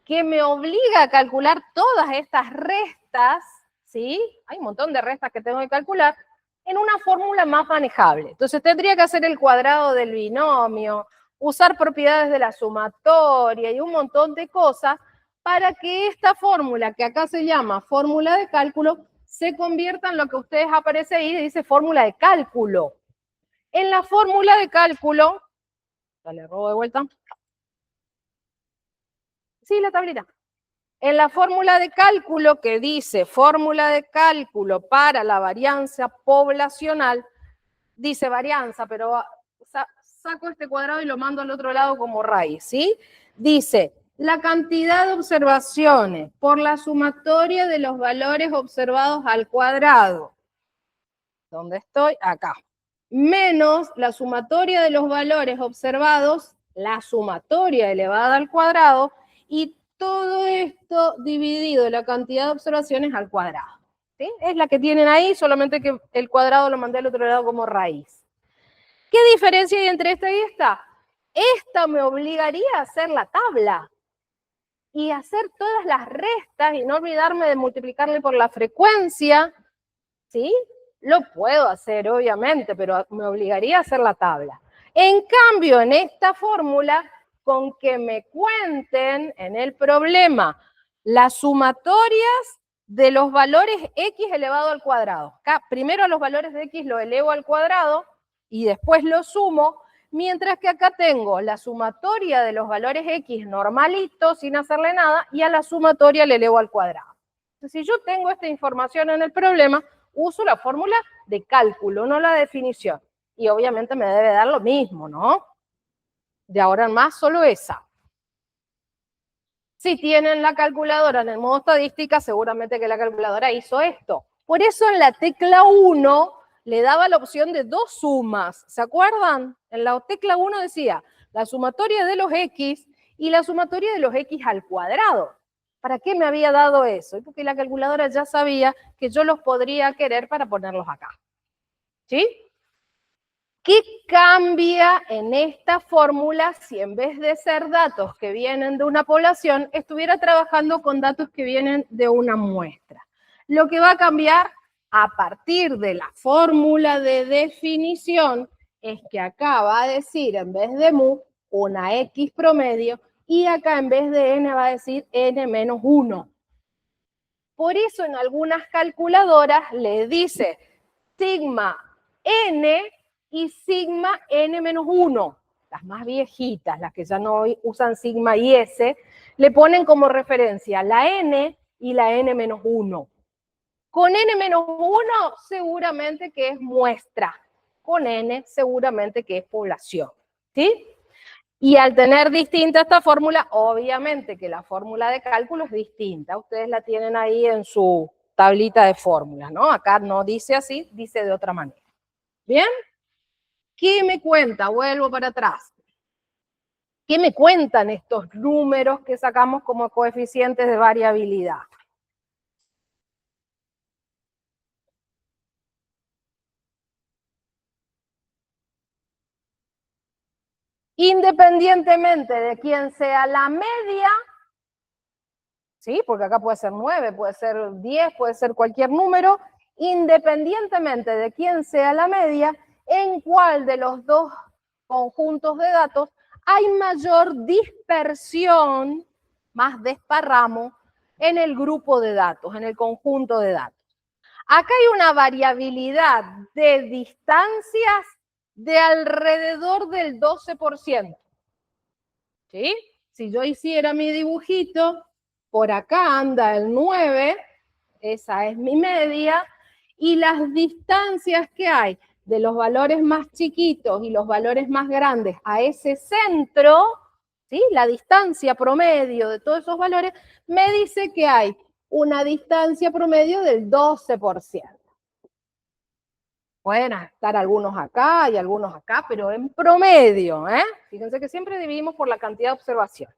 que me obliga a calcular todas estas restas, ¿sí? Hay un montón de restas que tengo que calcular, en una fórmula más manejable. Entonces tendría que hacer el cuadrado del binomio, usar propiedades de la sumatoria y un montón de cosas para que esta fórmula, que acá se llama fórmula de cálculo, se convierta en lo que a ustedes aparece ahí, dice fórmula de cálculo. En la fórmula de cálculo, dale, robo de vuelta. Sí, la tablita. En la fórmula de cálculo que dice fórmula de cálculo para la varianza poblacional, dice varianza, pero saco este cuadrado y lo mando al otro lado como raíz, ¿sí? Dice, la cantidad de observaciones por la sumatoria de los valores observados al cuadrado. ¿Dónde estoy? Acá. Menos la sumatoria de los valores observados, la sumatoria elevada al cuadrado, y todo esto dividido la cantidad de observaciones al cuadrado. ¿Sí? Es la que tienen ahí, solamente que el cuadrado lo mandé al otro lado como raíz. ¿Qué diferencia hay entre esta y esta? Esta me obligaría a hacer la tabla y hacer todas las restas y no olvidarme de multiplicarle por la frecuencia, ¿sí? Lo puedo hacer, obviamente, pero me obligaría a hacer la tabla. En cambio, en esta fórmula, con que me cuenten en el problema las sumatorias de los valores x elevado al cuadrado. Acá, primero a los valores de x lo elevo al cuadrado y después lo sumo, mientras que acá tengo la sumatoria de los valores x normalito, sin hacerle nada, y a la sumatoria le elevo al cuadrado. Entonces, si yo tengo esta información en el problema, uso la fórmula de cálculo, no la definición. Y obviamente me debe dar lo mismo, ¿no? De ahora en más, solo esa. Si tienen la calculadora en el modo estadística, seguramente que la calculadora hizo esto. Por eso en la tecla 1 le daba la opción de dos sumas. ¿Se acuerdan? En la tecla 1 decía la sumatoria de los x y la sumatoria de los x al cuadrado. ¿Para qué me había dado eso? Y porque la calculadora ya sabía que yo los podría querer para ponerlos acá. ¿Sí? ¿Qué cambia en esta fórmula si en vez de ser datos que vienen de una población, estuviera trabajando con datos que vienen de una muestra? Lo que va a cambiar a partir de la fórmula de definición es que acá va a decir en vez de mu una X promedio y acá en vez de n va a decir n menos 1. Por eso en algunas calculadoras le dice sigma n y sigma n menos 1. Las más viejitas, las que ya no usan sigma y s, le ponen como referencia la n y la n menos 1. Con n menos 1 seguramente que es muestra. Con n seguramente que es población. ¿Sí? Y al tener distinta esta fórmula, obviamente que la fórmula de cálculo es distinta. Ustedes la tienen ahí en su tablita de fórmulas, ¿no? Acá no dice así, dice de otra manera. ¿Bien? ¿Qué me cuenta? Vuelvo para atrás. ¿Qué me cuentan estos números que sacamos como coeficientes de variabilidad? Independientemente de quién sea la media, ¿sí? Porque acá puede ser 9, puede ser 10, puede ser cualquier número, independientemente de quién sea la media, en cuál de los dos conjuntos de datos hay mayor dispersión, más desparramo, en el grupo de datos, en el conjunto de datos. Acá hay una variabilidad de distancias de alrededor del 12%. ¿Sí? Si yo hiciera mi dibujito, por acá anda el 9, esa es mi media, y las distancias que hay de los valores más chiquitos y los valores más grandes a ese centro, ¿sí? La distancia promedio de todos esos valores, me dice que hay una distancia promedio del 12%. Pueden estar algunos acá y algunos acá, pero en promedio, ¿eh? Fíjense que siempre dividimos por la cantidad de observación.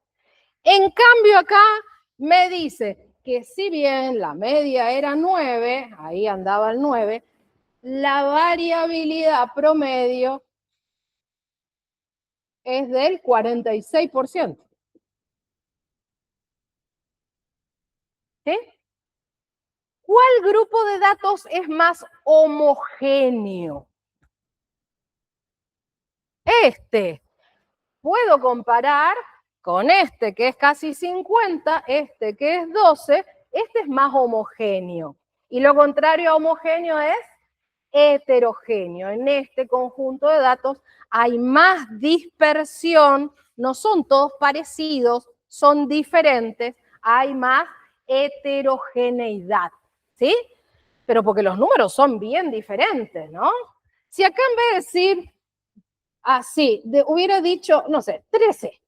En cambio acá me dice que si bien la media era 9, ahí andaba el 9, la variabilidad promedio es del 46%. ¿Sí? ¿Cuál grupo de datos es más homogéneo? Este. Puedo comparar con este que es casi 50, este que es 12, este es más homogéneo. Y lo contrario a homogéneo es heterogéneo. En este conjunto de datos hay más dispersión, no son todos parecidos, son diferentes, hay más heterogeneidad, ¿sí? Pero porque los números son bien diferentes, ¿no? Si acá en vez de decir así, hubiera dicho, no sé, 13.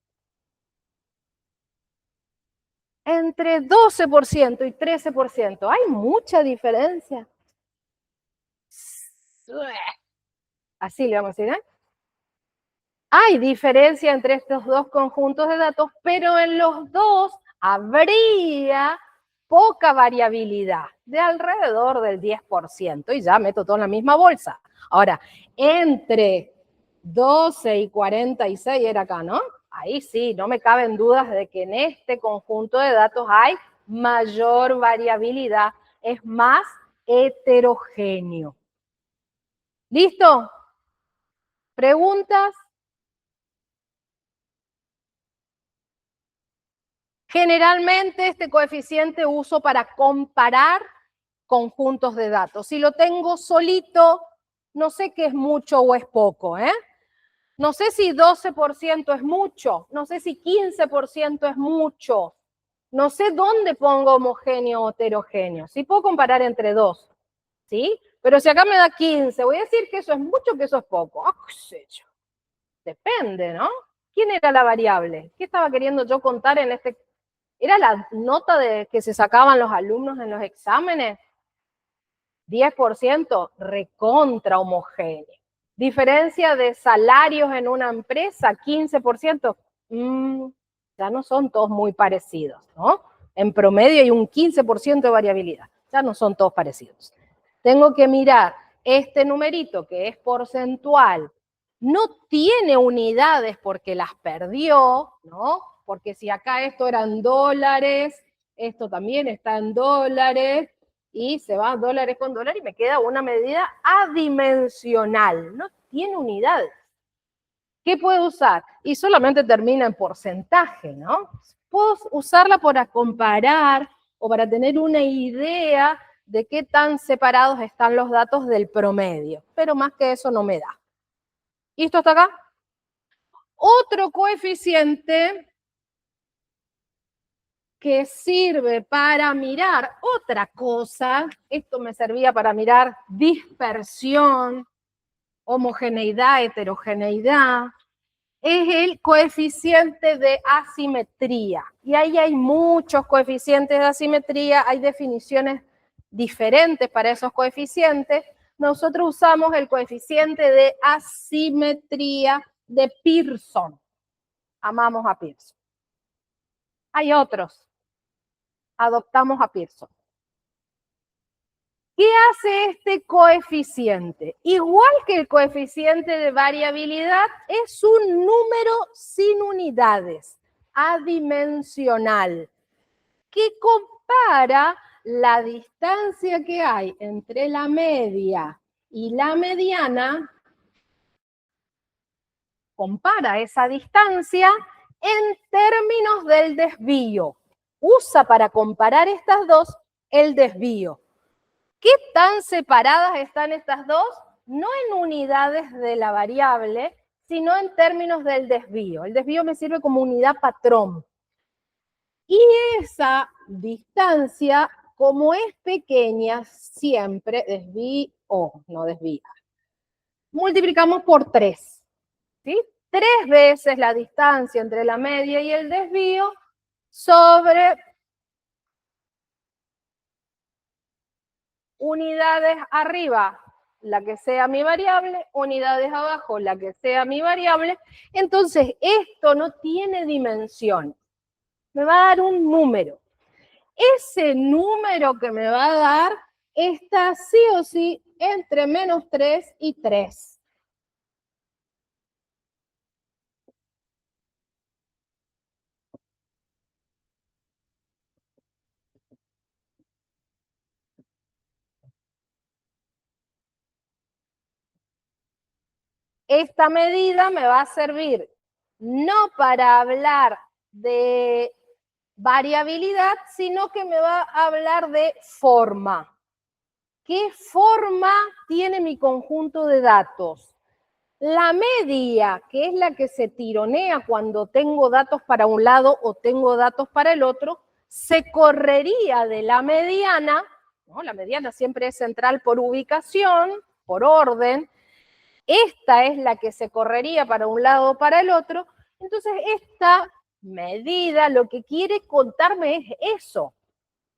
Entre 12% y 13%, ¿hay mucha diferencia? Así le vamos a decir, ¿eh? Hay diferencia entre estos dos conjuntos de datos, pero en los dos habría poca variabilidad, de alrededor del 10%, y ya meto todo en la misma bolsa. Ahora, entre 12 y 46 era acá, ¿no? Ahí sí, no me caben dudas de que en este conjunto de datos hay mayor variabilidad, es más heterogéneo. ¿Listo? ¿Preguntas? Generalmente este coeficiente uso para comparar conjuntos de datos. Si lo tengo solito, no sé qué es mucho o es poco, ¿eh? No sé si 12% es mucho, no sé si 15% es mucho, no sé dónde pongo homogéneo o heterogéneo. Sí puedo comparar entre dos, ¿sí? Pero si acá me da 15, voy a decir que eso es mucho o que eso es poco. Ah, qué sé yo. Depende, ¿no? ¿Quién era la variable? ¿Qué estaba queriendo yo contar en este? ¿Era la nota de que se sacaban los alumnos en los exámenes? 10%, recontra homogéneo. Diferencia de salarios en una empresa, 15%, ya no son todos muy parecidos, ¿no? En promedio hay un 15% de variabilidad. Ya no son todos parecidos. Tengo que mirar este numerito que es porcentual. No tiene unidades porque las perdió, ¿no? Porque si acá esto eran dólares, esto también está en dólares, y se va dólares con dólares y me queda una medida adimensional. No tiene unidades. ¿Qué puedo usar? Y solamente termina en porcentaje, ¿no? Puedo usarla para comparar o para tener una idea de qué tan separados están los datos del promedio, pero más que eso no me da. ¿Y esto hasta acá? Otro coeficiente que sirve para mirar otra cosa, esto me servía para mirar dispersión, homogeneidad, heterogeneidad, es el coeficiente de asimetría. Y ahí hay muchos coeficientes de asimetría, hay definiciones diferentes para esos coeficientes. Nosotros usamos el coeficiente de asimetría de Pearson. Amamos a Pearson. Hay otros. Adoptamos a Pearson. ¿Qué hace este coeficiente? Igual que el coeficiente de variabilidad, es un número sin unidades, adimensional, que compara la distancia que hay entre la media y la mediana, compara esa distancia en términos del desvío. Usa para comparar estas dos el desvío. ¿Qué tan separadas están estas dos? No en unidades de la variable, sino en términos del desvío. El desvío me sirve como unidad patrón. Y esa distancia, como es pequeña, siempre desvío, no desvía. Multiplicamos por 3. ¿Sí? 3 veces la distancia entre la media y el desvío sobre unidades arriba, la que sea mi variable, unidades abajo, la que sea mi variable. Entonces, esto no tiene dimensión. Me va a dar un número. Ese número que me va a dar está sí o sí entre menos 3 y 3. Esta medida me va a servir no para hablar de variabilidad, sino que me va a hablar de forma. ¿Qué forma tiene mi conjunto de datos? La media, que es la que se tironea cuando tengo datos para un lado o tengo datos para el otro, se correría de la mediana, ¿no? La mediana siempre es central por ubicación, por orden. Esta es la que se correría para un lado o para el otro. Entonces, esta medida lo que quiere contarme es eso.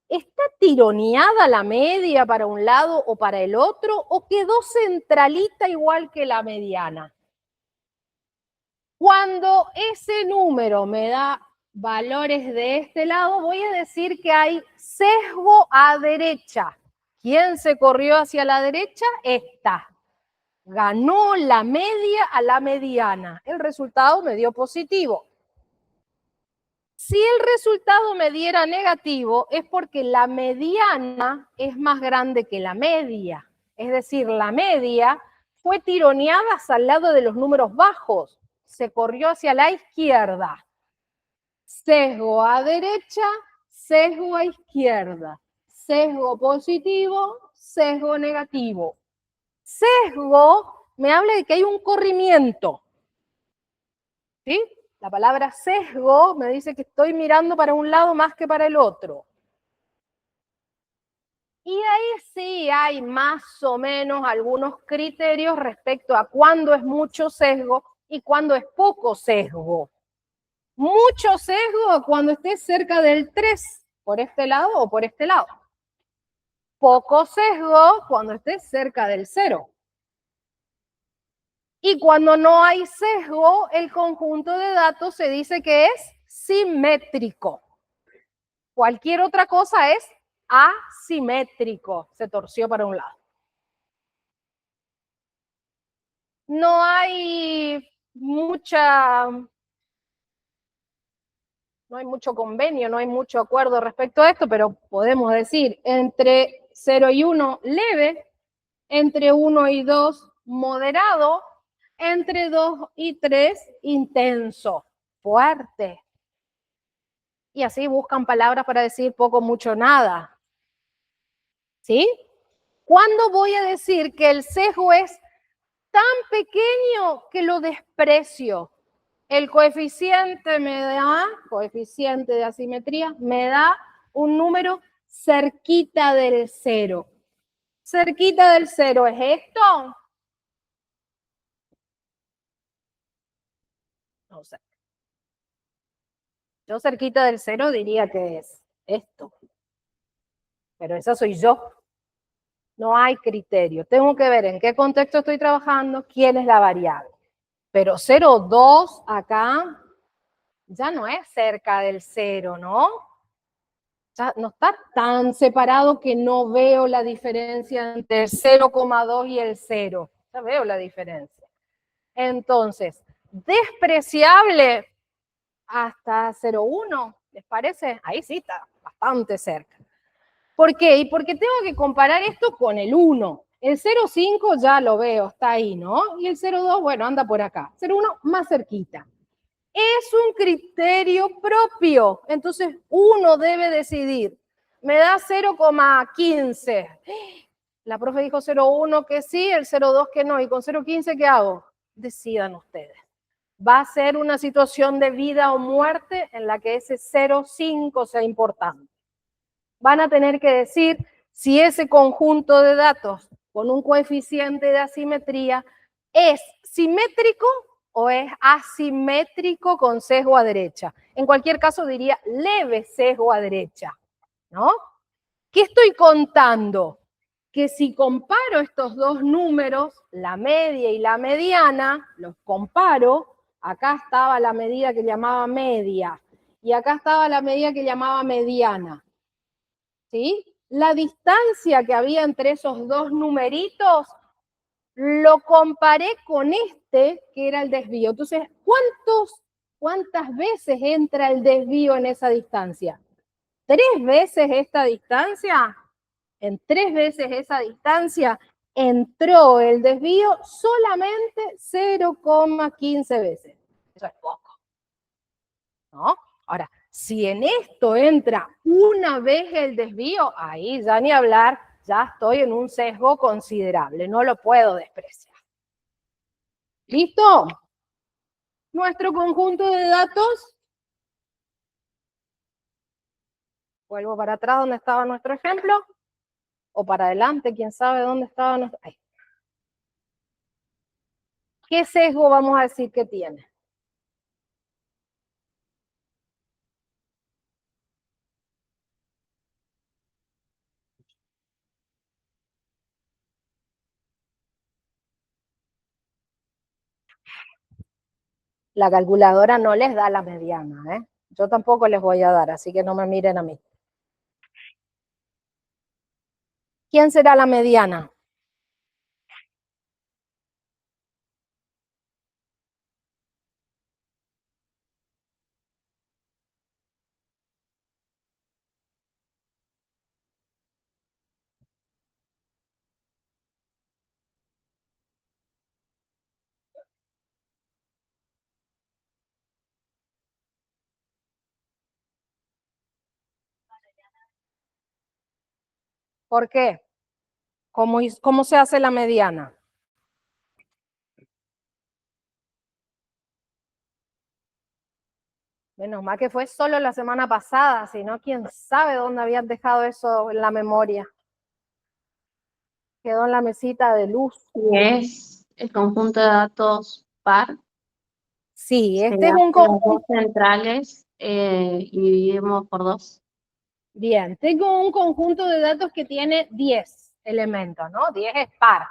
¿Está tironeada la media para un lado o para el otro o quedó centralita igual que la mediana? Cuando ese número me da valores de este lado, voy a decir que hay sesgo a derecha. ¿Quién se corrió hacia la derecha? Esta. Ganó la media a la mediana. El resultado me dio positivo. Si el resultado me diera negativo, es porque la mediana es más grande que la media. Es decir, la media fue tironeada hacia el lado de los números bajos. Se corrió hacia la izquierda. Sesgo a derecha, sesgo a izquierda. Sesgo positivo, sesgo negativo. Sesgo me habla de que hay un corrimiento. ¿Sí? La palabra sesgo me dice que estoy mirando para un lado más que para el otro. Y ahí sí hay más o menos algunos criterios respecto a cuándo es mucho sesgo y cuándo es poco sesgo. Mucho sesgo cuando esté cerca del 3, por este lado o por este lado. Poco sesgo cuando esté cerca del 0. Y cuando no hay sesgo, el conjunto de datos se dice que es simétrico. Cualquier otra cosa es asimétrico, se torció para un lado. No hay mucho convenio, no hay mucho acuerdo respecto a esto, pero podemos decir entre 0 y 1 leve, entre 1 y 2 moderado, entre 2 y 3 intenso, fuerte. Y así buscan palabras para decir poco, mucho, nada. ¿Sí? ¿Cuándo voy a decir que el sesgo es tan pequeño que lo desprecio? El coeficiente coeficiente de asimetría, me da un número cerquita del 0. ¿Cerquita del 0 es esto? No sé. Yo cerquita del 0 diría que es esto. Pero esa soy yo. No hay criterio. Tengo que ver en qué contexto estoy trabajando, quién es la variable. Pero 0,2 acá ya no es cerca del 0, ¿no? Ya no está tan separado que no veo la diferencia entre el 0,2 y el 0. Ya veo la diferencia. Entonces, despreciable hasta 0,1, ¿les parece? Ahí sí está bastante cerca. ¿Por qué? Y porque tengo que comparar esto con el 1. El 0,5 ya lo veo, está ahí, ¿no? Y el 0,2, bueno, anda por acá. 0,1 más cerquita. Es un criterio propio. Entonces, uno debe decidir. Me da 0,15. La profe dijo 0,1 que sí, el 0,2 que no. ¿Y con 0,15 qué hago? Decidan ustedes. Va a ser una situación de vida o muerte en la que ese 0,5 sea importante. Van a tener que decir si ese conjunto de datos con un coeficiente de asimetría es simétrico o es asimétrico con sesgo a derecha. En cualquier caso diría leve sesgo a derecha, ¿no? ¿Qué estoy contando? Que si comparo estos dos números, la media y la mediana, los comparo, acá estaba la medida que llamaba media y acá estaba la medida que llamaba mediana. ¿Sí? La distancia que había entre esos dos numeritos lo comparé con este, que era el desvío. Entonces, ¿cuántas veces entra el desvío en esa distancia? ¿3 veces esta distancia? En 3 veces esa distancia entró el desvío solamente 0,15 veces. Eso es poco, ¿no? Ahora, si en esto entra una vez el desvío, ahí ya ni hablar, ya estoy en un sesgo considerable, no lo puedo despreciar. ¿Listo? Nuestro conjunto de datos. Vuelvo para atrás donde estaba nuestro ejemplo, o para adelante, quién sabe dónde estaba nuestro... Ahí. ¿Qué sesgo vamos a decir que tiene? La calculadora no les da la mediana, ¿eh? Yo tampoco les voy a dar, así que no me miren a mí. ¿Quién será la mediana? ¿Por qué? ¿Cómo se hace la mediana? Menos mal que fue solo la semana pasada, si no, quién sabe dónde habían dejado eso en la memoria. Quedó en la mesita de luz. Es el conjunto de datos par. Sí, Se este es un hacen los dos conjunto. centrales y dividimos por 2. Bien, tengo un conjunto de datos que tiene 10 elementos, ¿no? 10 es par.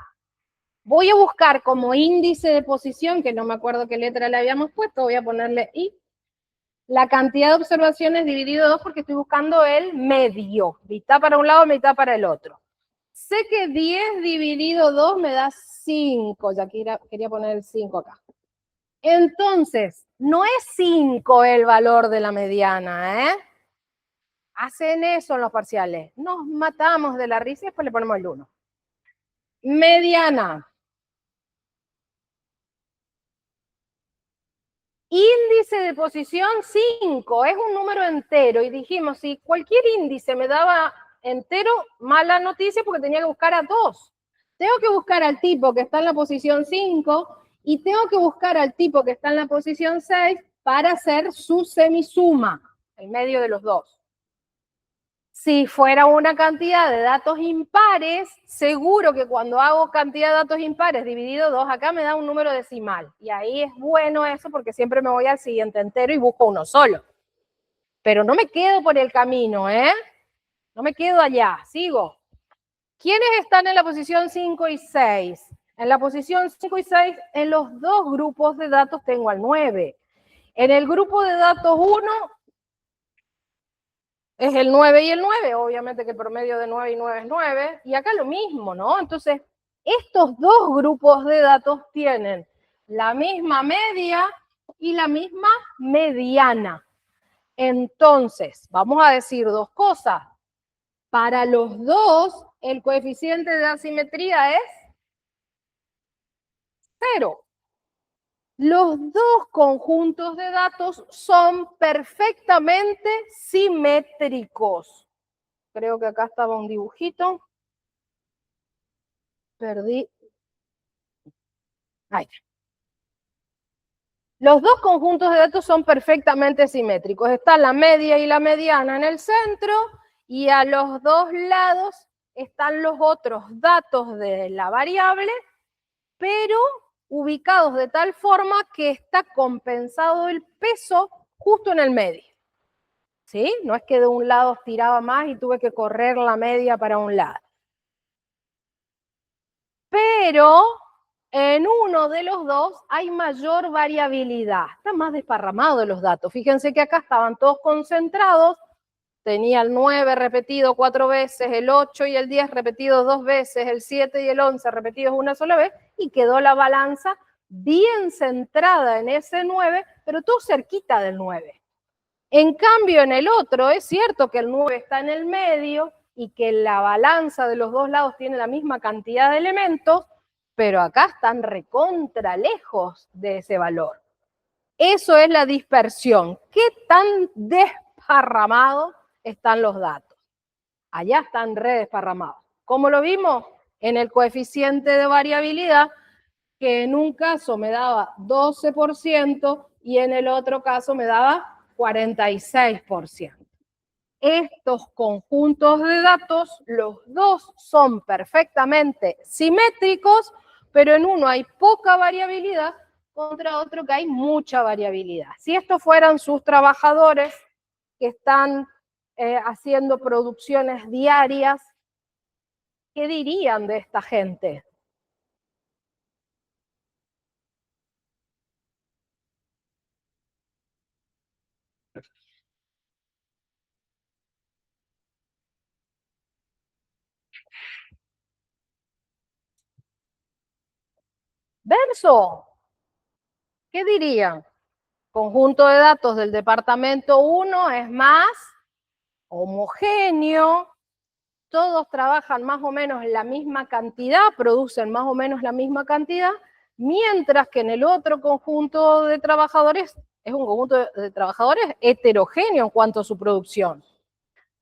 Voy a buscar como índice de posición, que no me acuerdo qué letra le habíamos puesto, voy a ponerle I. la cantidad de observaciones dividido 2 porque estoy buscando el medio, mitad para un lado, mitad para el otro. Sé que 10 dividido 2 me da 5, ya quería poner el 5 acá. Entonces, no es 5 el valor de la mediana, ¿eh? Hacen eso en los parciales. Nos matamos de la risa y después le ponemos el 1. Mediana. Índice de posición 5, es un número entero. Y dijimos, si cualquier índice me daba entero, mala noticia porque tenía que buscar a 2. Tengo que buscar al tipo que está en la posición 5 y tengo que buscar al tipo que está en la posición 6 para hacer su semisuma, el medio de los dos. Si fuera una cantidad de datos impares, seguro que cuando hago cantidad de datos impares dividido 2, acá me da un número decimal. Y ahí es bueno eso porque siempre me voy al siguiente entero y busco uno solo. Pero no me quedo por el camino, ¿eh? No me quedo allá, sigo. ¿Quiénes están en la posición 5 y 6? En la posición 5 y 6, en los dos grupos de datos tengo al 9. En el grupo de datos 1... es el 9 y el 9, obviamente que el promedio de 9 y 9 es 9, y acá lo mismo, ¿no? Entonces, estos dos grupos de datos tienen la misma media y la misma mediana. Entonces, vamos a decir dos cosas. Para los dos, el coeficiente de asimetría es 0. Los dos conjuntos de datos son perfectamente simétricos. Creo que acá estaba un dibujito. Perdí. Ahí. Los dos conjuntos de datos son perfectamente simétricos. Está la media y la mediana en el centro y a los dos lados están los otros datos de la variable, pero ubicados de tal forma que está compensado el peso justo en el medio. ¿Sí? No es que de un lado tiraba más y tuve que correr la media para un lado. Pero en uno de los dos hay mayor variabilidad. Están más desparramados los datos. Fíjense que acá estaban todos concentrados. Tenía el 9 repetido 4 veces, el 8 y el 10 repetidos 2 veces, el 7 y el 11 repetidos una sola vez, y quedó la balanza bien centrada en ese 9, pero todo cerquita del 9. En cambio, en el otro, es cierto que el 9 está en el medio y que la balanza de los dos lados tiene la misma cantidad de elementos, pero acá están recontra lejos de ese valor. Eso es la dispersión. ¿Qué tan desparramados están los datos? Allá están re desparramados. ¿Cómo lo vimos? En el coeficiente de variabilidad, que en un caso me daba 12% y en el otro caso me daba 46%. Estos conjuntos de datos, los dos son perfectamente simétricos, pero en uno hay poca variabilidad contra otro que hay mucha variabilidad. Si estos fueran sus trabajadores que están haciendo producciones diarias, ¿qué dirían de esta gente? Verso, ¿qué dirían? Conjunto de datos del departamento 1 es más homogéneo, todos trabajan más o menos la misma cantidad, producen más o menos la misma cantidad, mientras que en el otro conjunto de trabajadores es un conjunto de trabajadores heterogéneo en cuanto a su producción.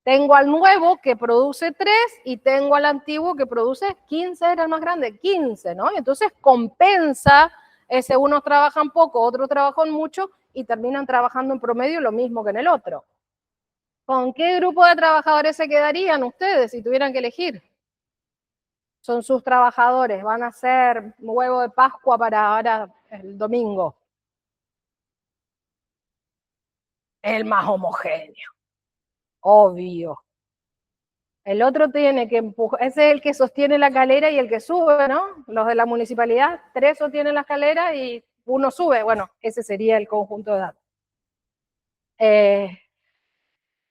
Tengo al nuevo que produce 3 y tengo al antiguo que produce 15, era el más grande, 15, ¿no? Entonces compensa, ese unos trabajan poco, otros trabajan mucho y terminan trabajando en promedio lo mismo que en el otro. ¿Con qué grupo de trabajadores se quedarían ustedes si tuvieran que elegir? Son sus trabajadores, van a hacer huevo de Pascua para ahora el domingo. El más homogéneo, obvio. El otro tiene que empujar, ese es el que sostiene la escalera y el que sube, ¿no? Los de la municipalidad, 3 sostienen la escalera y uno sube. Bueno, ese sería el conjunto de datos.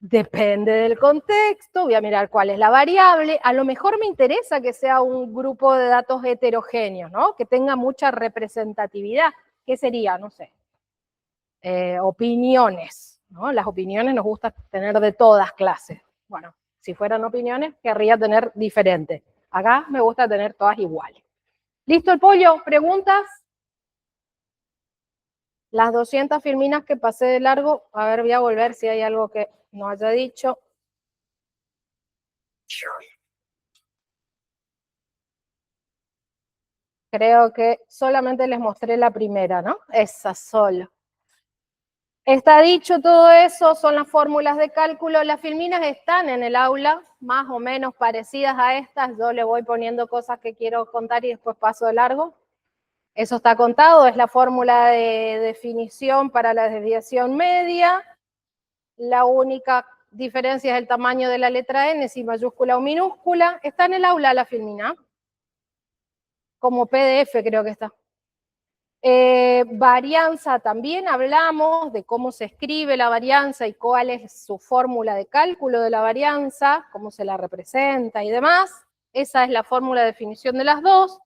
Depende del contexto, voy a mirar cuál es la variable. A lo mejor me interesa que sea un grupo de datos heterogéneos, ¿no? Que tenga mucha representatividad. ¿Qué sería? No sé. Opiniones, ¿no? Las opiniones nos gusta tener de todas clases. Bueno, si fueran opiniones, querría tener diferentes. Acá me gusta tener todas iguales. ¿Listo el pollo? ¿Preguntas? Las 200 filminas que pasé de largo, a ver, voy a volver si hay algo que no haya dicho. Creo que solamente les mostré la primera, ¿no? Esa solo. Está dicho todo eso, son las fórmulas de cálculo. Las filminas están en el aula, más o menos parecidas a estas. Yo le voy poniendo cosas que quiero contar y después paso de largo. Eso está contado, es la fórmula de definición para la desviación media. La única diferencia es el tamaño de la letra N, si mayúscula o minúscula. Está en el aula la filmina. Como PDF creo que está. Varianza también hablamos de cómo se escribe la varianza y cuál es su fórmula de cálculo de la varianza, cómo se la representa y demás. Esa es la fórmula de definición de las dos.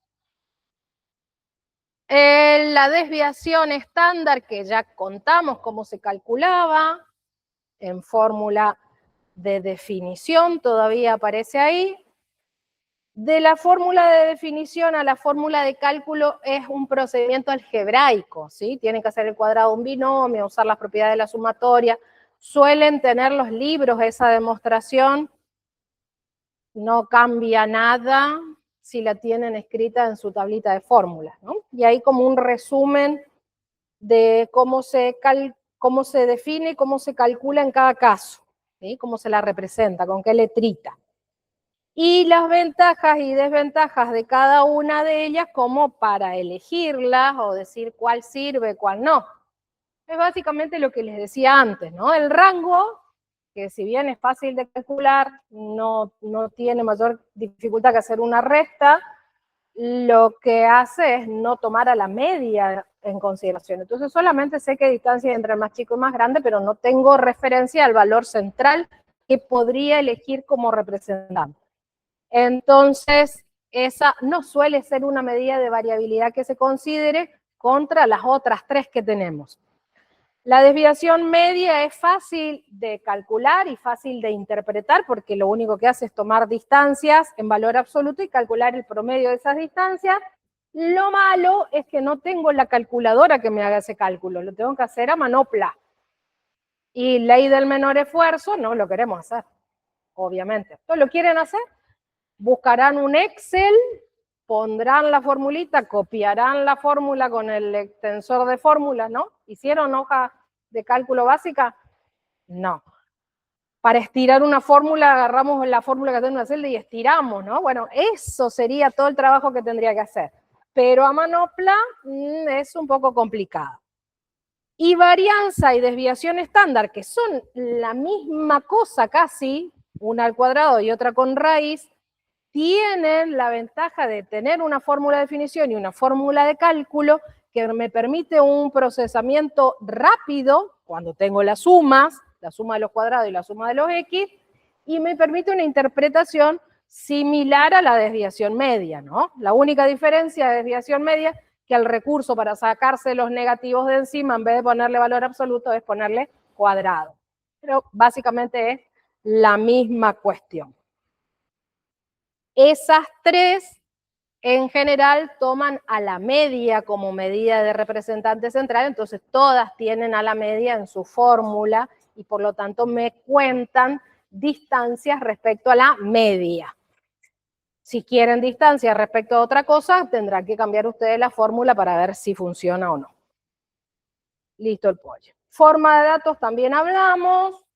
La desviación estándar, que ya contamos cómo se calculaba, en fórmula de definición, todavía aparece ahí. De la fórmula de definición a la fórmula de cálculo es un procedimiento algebraico, ¿sí? Tienen que hacer el cuadrado de un binomio, usar las propiedades de la sumatoria. Suelen tener los libros esa demostración. No cambia nada si la tienen escrita en su tablita de fórmulas, ¿no? Y ahí como un resumen de cómo se define y cómo se calcula en cada caso, ¿sí? Cómo se la representa, con qué letrita. Y las ventajas y desventajas de cada una de ellas como para elegirlas o decir cuál sirve, cuál no. Es básicamente lo que les decía antes, ¿no? El rango, que si bien es fácil de calcular, no tiene mayor dificultad que hacer una resta, lo que hace es no tomar a la media en consideración. Entonces solamente sé qué distancia entre el más chico y más grande, pero no tengo referencia al valor central que podría elegir como representante. Entonces, esa no suele ser una medida de variabilidad que se considere contra las otras tres que tenemos. La desviación media es fácil de calcular y fácil de interpretar porque lo único que hace es tomar distancias en valor absoluto y calcular el promedio de esas distancias. Lo malo es que no tengo la calculadora que me haga ese cálculo, lo tengo que hacer a manopla. Y ley del menor esfuerzo no lo queremos hacer, obviamente. ¿Esto lo quieren hacer? Buscarán un Excel, pondrán la formulita, copiarán la fórmula con el extensor de fórmulas, ¿no? ¿Hicieron hoja de cálculo básica? No. Para estirar una fórmula, agarramos la fórmula que tenemos en una celda y estiramos, ¿no? Bueno, eso sería todo el trabajo que tendría que hacer. Pero a manopla es un poco complicado. Y varianza y desviación estándar, que son la misma cosa casi, una al cuadrado y otra con raíz, tienen la ventaja de tener una fórmula de definición y una fórmula de cálculo que me permite un procesamiento rápido cuando tengo las sumas, la suma de los cuadrados y la suma de los x, y me permite una interpretación similar a la desviación media, ¿no? La única diferencia de desviación media es que el recurso para sacarse los negativos de encima, en vez de ponerle valor absoluto, es ponerle cuadrado. Pero básicamente es la misma cuestión. Esas tres, en general, toman a la media como medida de representante central, entonces todas tienen a la media en su fórmula y por lo tanto me cuentan distancias respecto a la media. Si quieren distancias respecto a otra cosa, tendrán que cambiar ustedes la fórmula para ver si funciona o no. Listo el pollo. Forma de datos también hablamos,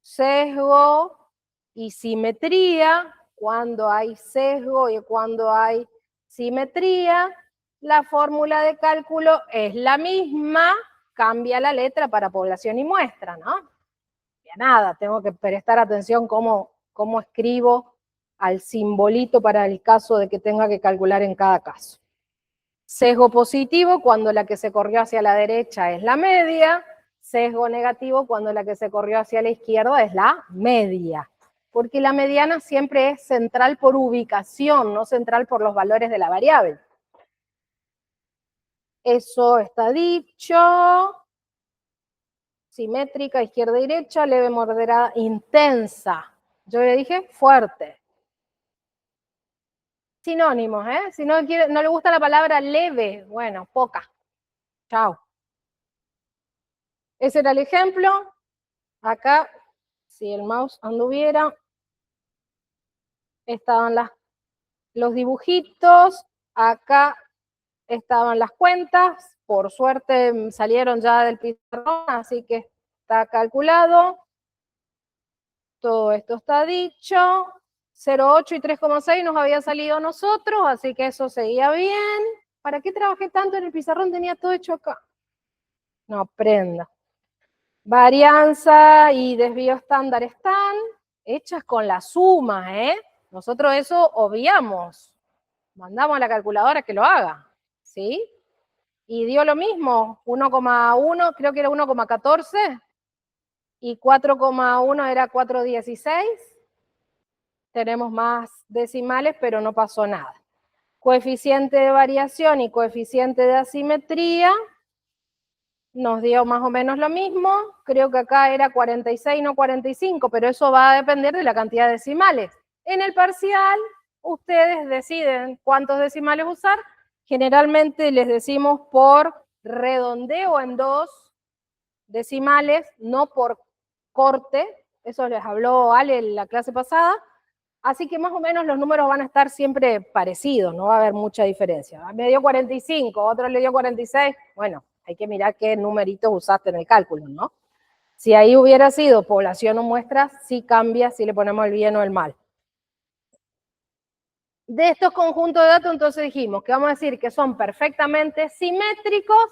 sesgo y simetría. Cuando hay sesgo y cuando hay simetría, la fórmula de cálculo es la misma, cambia la letra para población y muestra, ¿no? Ya nada, tengo que prestar atención cómo escribo al simbolito para el caso de que tenga que calcular en cada caso. Sesgo positivo, cuando la que se corrió hacia la derecha es la media. sesgo negativo cuando la que se corrió hacia la izquierda es la media. Porque la mediana siempre es central por ubicación, no central por los valores de la variable. Eso está dicho. Simétrica, izquierda y derecha, leve, moderada, intensa. Yo le dije fuerte. Sinónimos, ¿eh? Si no le gusta la palabra leve, bueno, poca. Chao. Ese era el ejemplo. Acá, si el mouse anduviera, estaban los dibujitos. Acá estaban las cuentas. Por suerte salieron ya del pizarrón, así que está calculado. Todo esto está dicho. 0,8 y 3,6 nos había salido a nosotros, así que eso seguía bien. ¿Para qué trabajé tanto en el pizarrón? Tenía todo hecho acá. No aprenda. Varianza y desvío estándar están hechas con la suma, ¿eh? Nosotros eso obviamos. Mandamos a la calculadora que lo haga, ¿sí? Y dio lo mismo, 1,1, creo que era 1,14, y 4,1 era 4,16. Tenemos más decimales, pero no pasó nada. Coeficiente de variación y coeficiente de asimetría nos dio más o menos lo mismo. Creo que acá era 46, no 45, pero eso va a depender de la cantidad de decimales. En el parcial, ustedes deciden cuántos decimales usar. Generalmente les decimos por redondeo en 2 decimales, no por corte. Eso les habló Ale en la clase pasada. Así que más o menos los números van a estar siempre parecidos, no va a haber mucha diferencia. Me dio 45, otro le dio 46. Bueno, hay que mirar qué numeritos usaste en el cálculo, ¿no? Si ahí hubiera sido población o muestra, sí cambia si le ponemos el bien o el mal. De estos conjuntos de datos, entonces dijimos que vamos a decir que son perfectamente simétricos.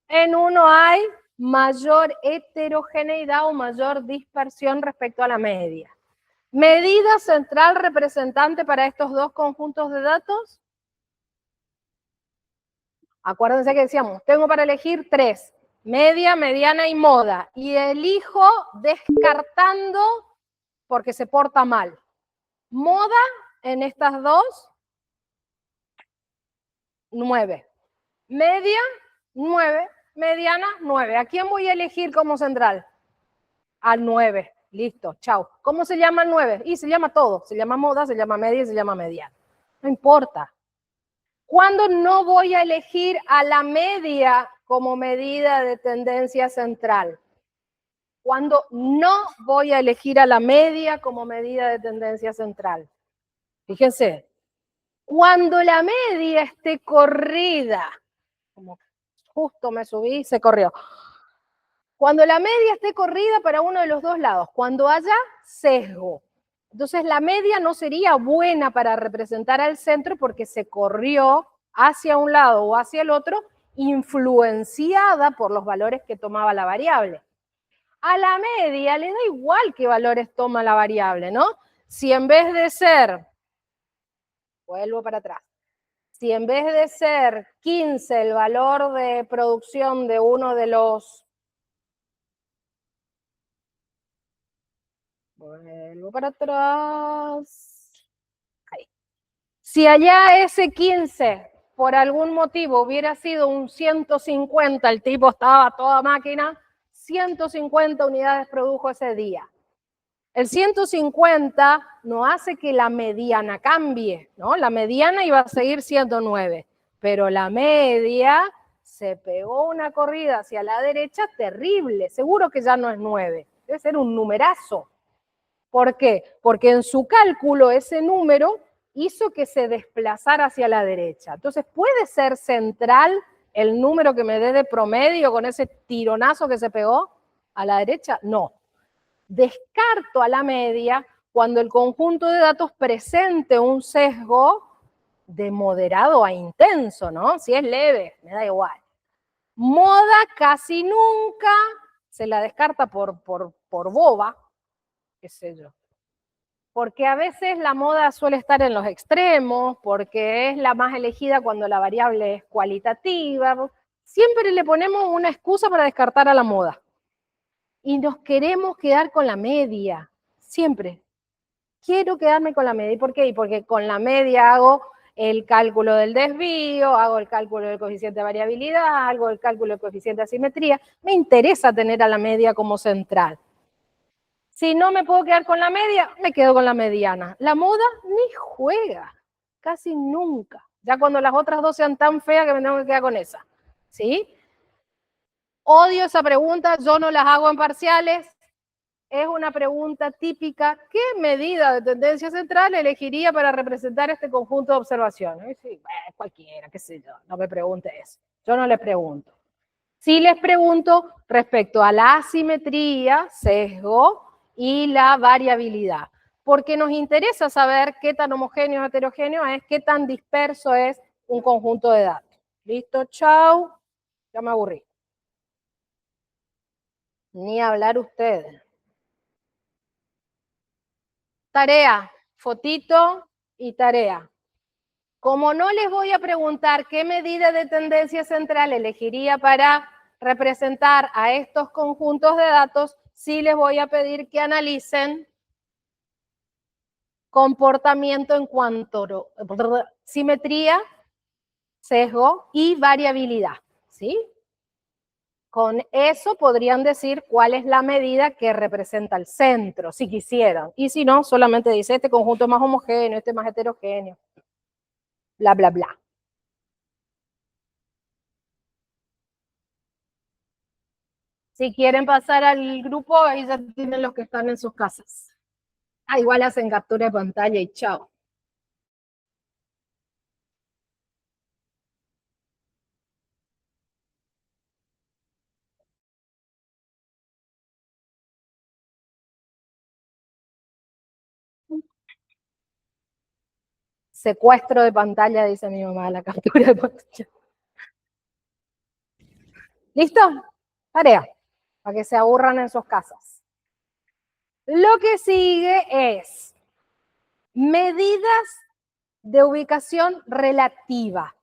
En uno hay mayor heterogeneidad o mayor dispersión respecto a la media. Medida central representante para estos dos conjuntos de datos. Acuérdense que decíamos, tengo para elegir 3, media, mediana y moda. Y elijo descartando porque se porta mal. Moda en estas dos, 9. Media, 9. Mediana, 9. ¿A quién voy a elegir como central? Al 9. Listo, chao. ¿Cómo se llama el 9? Y se llama todo. Se llama moda, se llama media y se llama mediana. No importa. ¿Cuándo no voy a elegir a la media como medida de tendencia central? Cuando no voy a elegir a la media como medida de tendencia central. Fíjense, cuando la media esté corrida, como justo me subí y se corrió. Cuando la media esté corrida para uno de los dos lados, cuando haya sesgo. Entonces la media no sería buena para representar al centro porque se corrió hacia un lado o hacia el otro, influenciada por los valores que tomaba la variable. A la media le da igual qué valores toma la variable, ¿no? Si en vez de ser, vuelvo para atrás, si en vez de ser 15 el valor de producción de uno de los, vuelvo para atrás, ahí. Si allá ese 15 por algún motivo hubiera sido un 150, el tipo estaba a toda máquina, 150 unidades produjo ese día. El 150 no hace que la mediana cambie, ¿no? La mediana iba a seguir siendo 9, pero la media se pegó una corrida hacia la derecha terrible. Seguro que ya no es 9, debe ser un numerazo. ¿Por qué? Porque en su cálculo ese número hizo que se desplazara hacia la derecha. Entonces, ¿puede ser central el número que me dé de promedio con ese tironazo que se pegó a la derecha? No. Descarto a la media cuando el conjunto de datos presente un sesgo de moderado a intenso, ¿no? Si es leve, me da igual. Moda casi nunca se la descarta por boba, qué sé yo. Porque a veces la moda suele estar en los extremos, porque es la más elegida cuando la variable es cualitativa. Siempre le ponemos una excusa para descartar a la moda. y nos queremos quedar con la media, siempre. Quiero quedarme con la media. ¿Y por qué? Porque con la media hago el cálculo del desvío, hago el cálculo del coeficiente de variabilidad, hago el cálculo del coeficiente de asimetría. Me interesa tener a la media como central. Si no me puedo quedar con la media, me quedo con la mediana. La muda ni juega, casi nunca. Ya cuando las otras dos sean tan feas que me tengo que quedar con esa. ¿Sí? Odio esa pregunta, yo no las hago en parciales. Es una pregunta típica. ¿Qué medida de tendencia central elegiría para representar este conjunto de observaciones? Sí, cualquiera, qué sé yo, no me pregunte eso. Yo no les pregunto. Sí les pregunto respecto a la asimetría, sesgo y la variabilidad, porque nos interesa saber qué tan homogéneo o heterogéneo es, qué tan disperso es un conjunto de datos. ¿Listo? Chau. Ya me aburrí. Ni hablar ustedes. Tarea, fotito y tarea. Como no les voy a preguntar qué medida de tendencia central elegiría para representar a estos conjuntos de datos, sí les voy a pedir que analicen comportamiento en cuanto a simetría, sesgo y variabilidad, ¿sí? Con eso podrían decir cuál es la medida que representa el centro, si quisieran. Y si no, solamente dice este conjunto es más homogéneo, este es más heterogéneo, bla, bla, bla. Si quieren pasar al grupo, ahí ya tienen los que están en sus casas. Ah, igual hacen captura de pantalla y chao. Secuestro de pantalla, dice mi mamá, la captura de pantalla. ¿Listo? Tarea, para que se aburran en sus casas. Lo que sigue es medidas de ubicación relativa.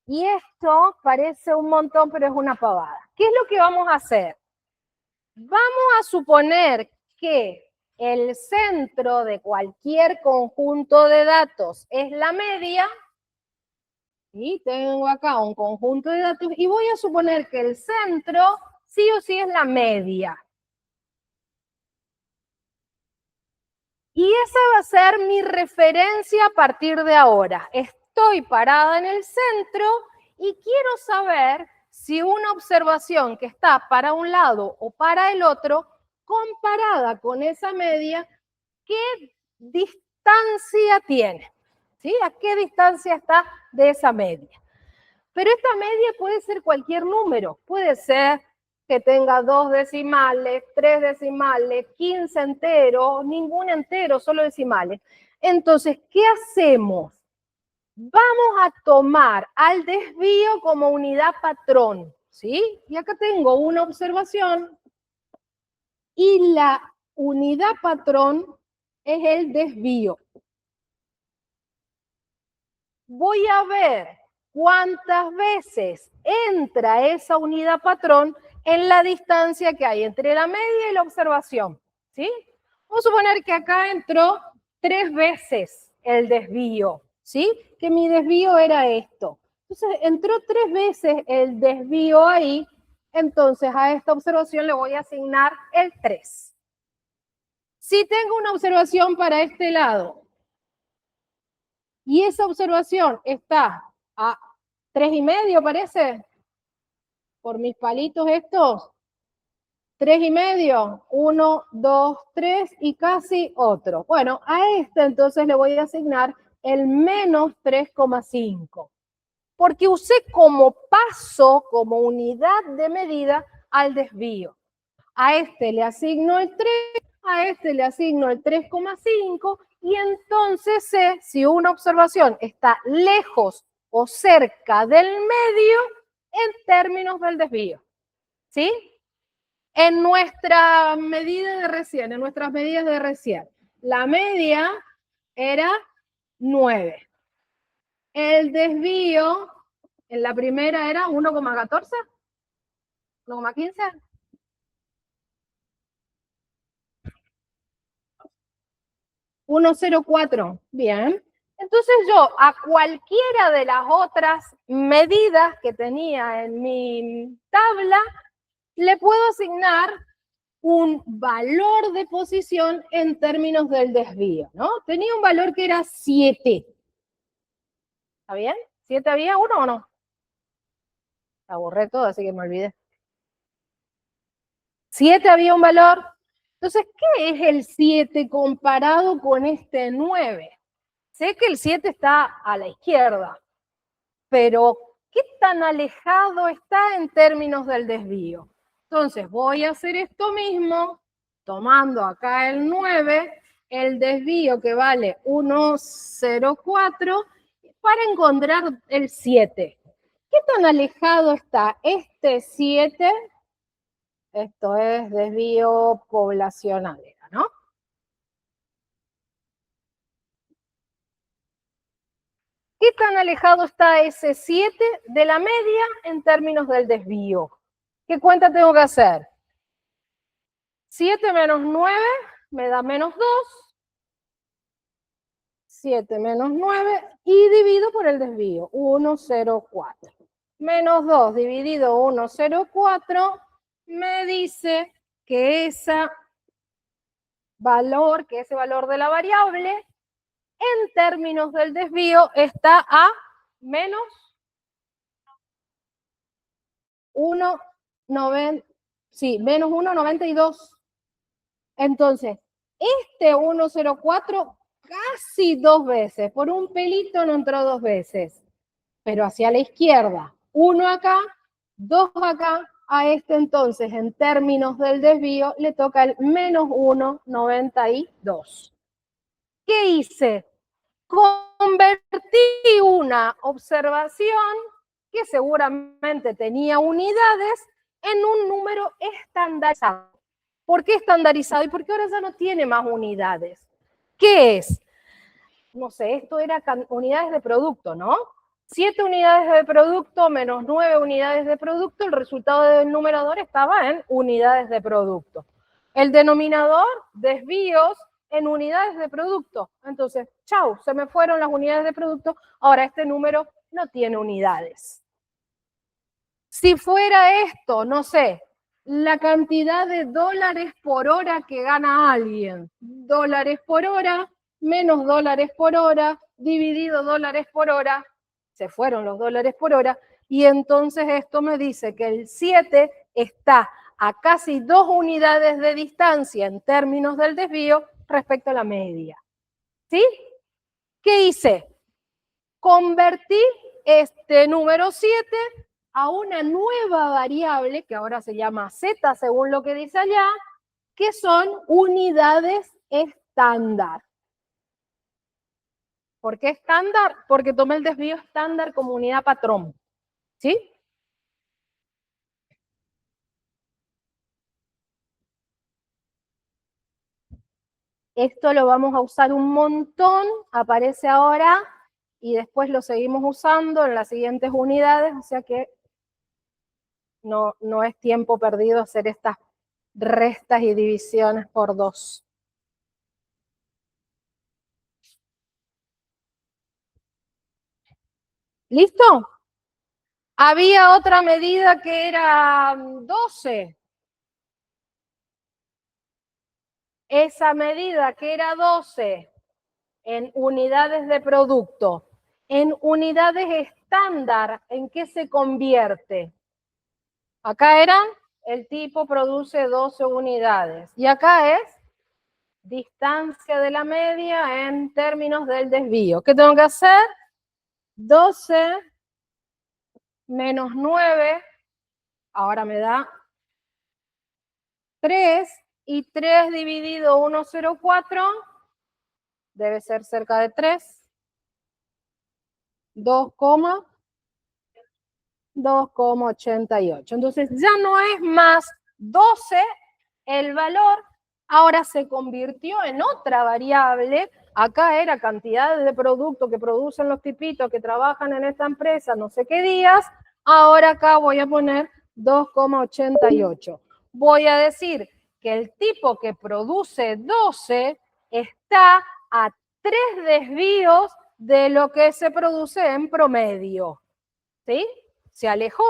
Y esto parece un montón, pero es una pavada. ¿Qué es lo que vamos a hacer? Vamos a suponer que el centro de cualquier conjunto de datos es la media, y tengo acá un conjunto de datos, y voy a suponer que el centro sí o sí es la media. Y esa va a ser mi referencia a partir de ahora. Estoy parada en el centro y quiero saber si una observación que está para un lado o para el otro, comparada con esa media, ¿qué distancia tiene? ¿Sí? ¿A qué distancia está de esa media? Pero esta media puede ser cualquier número. Puede ser que tenga 2 decimales, 3 decimales, 15 enteros, ningún entero, solo decimales. Entonces, ¿qué hacemos? Vamos a tomar al desvío como unidad patrón, ¿sí? Y acá tengo una observación y la unidad patrón es el desvío. Voy a ver cuántas veces entra esa unidad patrón en la distancia que hay entre la media y la observación, ¿sí? Vamos a suponer que acá entró 3 veces el desvío, ¿sí? Que mi desvío era esto. Entonces, entró 3 veces el desvío ahí, entonces a esta observación le voy a asignar el 3. Si tengo una observación para este lado, y esa observación está a 3,5, parece, por mis palitos estos, 3,5, 1, 2, 3 y casi otro. Bueno, a este entonces le voy a asignar el menos 3,5, porque usé como paso, como unidad de medida al desvío. A este le asigno el 3, a este le asigno el 3,5 y entonces sé si una observación está lejos o cerca del medio en términos del desvío. ¿Sí? En nuestra medida de recién, en nuestras medidas de recién, la media era 9. El desvío en la primera era 1,14, 1,15. 1,04. Bien. Entonces yo a cualquiera de las otras medidas que tenía en mi tabla le puedo asignar un valor de posición en términos del desvío, ¿no? Tenía un valor que era 7. ¿Está bien? ¿7 había uno o no? La borré todo, así que me olvidé. 7 había un valor. Entonces, ¿qué es el 7 comparado con este 9? Sé que el 7 está a la izquierda, pero ¿qué tan alejado está en términos del desvío? Entonces, voy a hacer esto mismo, tomando acá el 9, el desvío que vale 1,04, para encontrar el 7. ¿Qué tan alejado está este 7? Esto es desvío poblacional, ¿no? ¿Qué tan alejado está ese 7 de la media en términos del desvío? ¿Qué cuenta tengo que hacer? 7 menos 9 me da menos 2. 7 menos 9 y divido por el desvío, 1,04. Menos 2 dividido 1,04 me dice que ese valor de la variable en términos del desvío está a menos 1,90, sí, menos 1,92. Entonces, este 1,04 casi 2 veces, por un pelito no entró 2 veces, pero hacia la izquierda, 1 acá, 2 acá, a este entonces en términos del desvío le toca el menos 1,92. ¿Qué hice? Convertí una observación que seguramente tenía unidades en un número estandarizado. ¿Por qué estandarizado? Y porque ahora ya no tiene más unidades. ¿Qué es? No sé, esto era unidades de producto, ¿no? 7 unidades de producto menos 9 unidades de producto, el resultado del numerador estaba en unidades de producto. El denominador, desvíos en unidades de producto. Entonces, chau, se me fueron las unidades de producto, ahora este número no tiene unidades. Si fuera esto, no sé, la cantidad de dólares por hora que gana alguien, dólares por hora, menos dólares por hora, dividido dólares por hora, se fueron los dólares por hora, y entonces esto me dice que el 7 está a casi 2 unidades de distancia en términos del desvío respecto a la media. ¿Sí? ¿Qué hice? Convertí este número 7 a una nueva variable, que ahora se llama z, según lo que dice allá, que son unidades estándar. ¿Por qué estándar? Porque tomé el desvío estándar como unidad patrón. ¿Sí? Esto lo vamos a usar un montón, aparece ahora, y después lo seguimos usando en las siguientes unidades, o sea que no es tiempo perdido hacer estas restas y divisiones por 2. ¿Listo? Había otra medida que era 12. Esa medida que era 12 en unidades de producto, en unidades estándar, ¿en qué se convierte? Acá era, el tipo produce 12 unidades. Y acá es distancia de la media en términos del desvío. ¿Qué tengo que hacer? 12 menos 9, ahora me da 3, y 3 dividido 1,04 debe ser cerca de 3. 2,88. Entonces ya no es más 12 el valor, ahora se convirtió en otra variable. Acá era cantidades de producto que producen los tipitos que trabajan en esta empresa, no sé qué días. Ahora acá voy a poner 2,88. Voy a decir que el tipo que produce 12 está a 3 desvíos de lo que se produce en promedio. ¿Sí? Se alejó,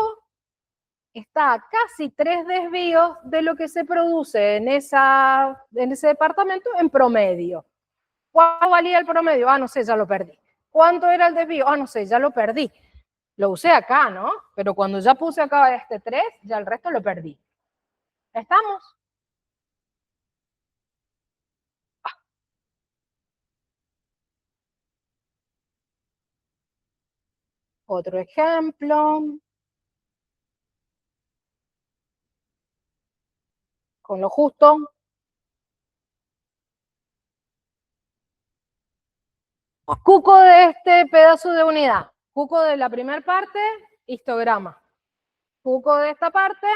está a casi 3 desvíos de lo que se produce en ese departamento en promedio. ¿Cuánto valía el promedio? Ah, no sé, ya lo perdí. ¿Cuánto era el desvío? Ah, no sé, ya lo perdí. Lo usé acá, ¿no? Pero cuando ya puse acá este 3, ya el resto lo perdí. ¿Estamos? Otro ejemplo. Con lo justo. Cuco de este pedazo de unidad. Cuco de la primera parte, histograma. Cuco de esta parte,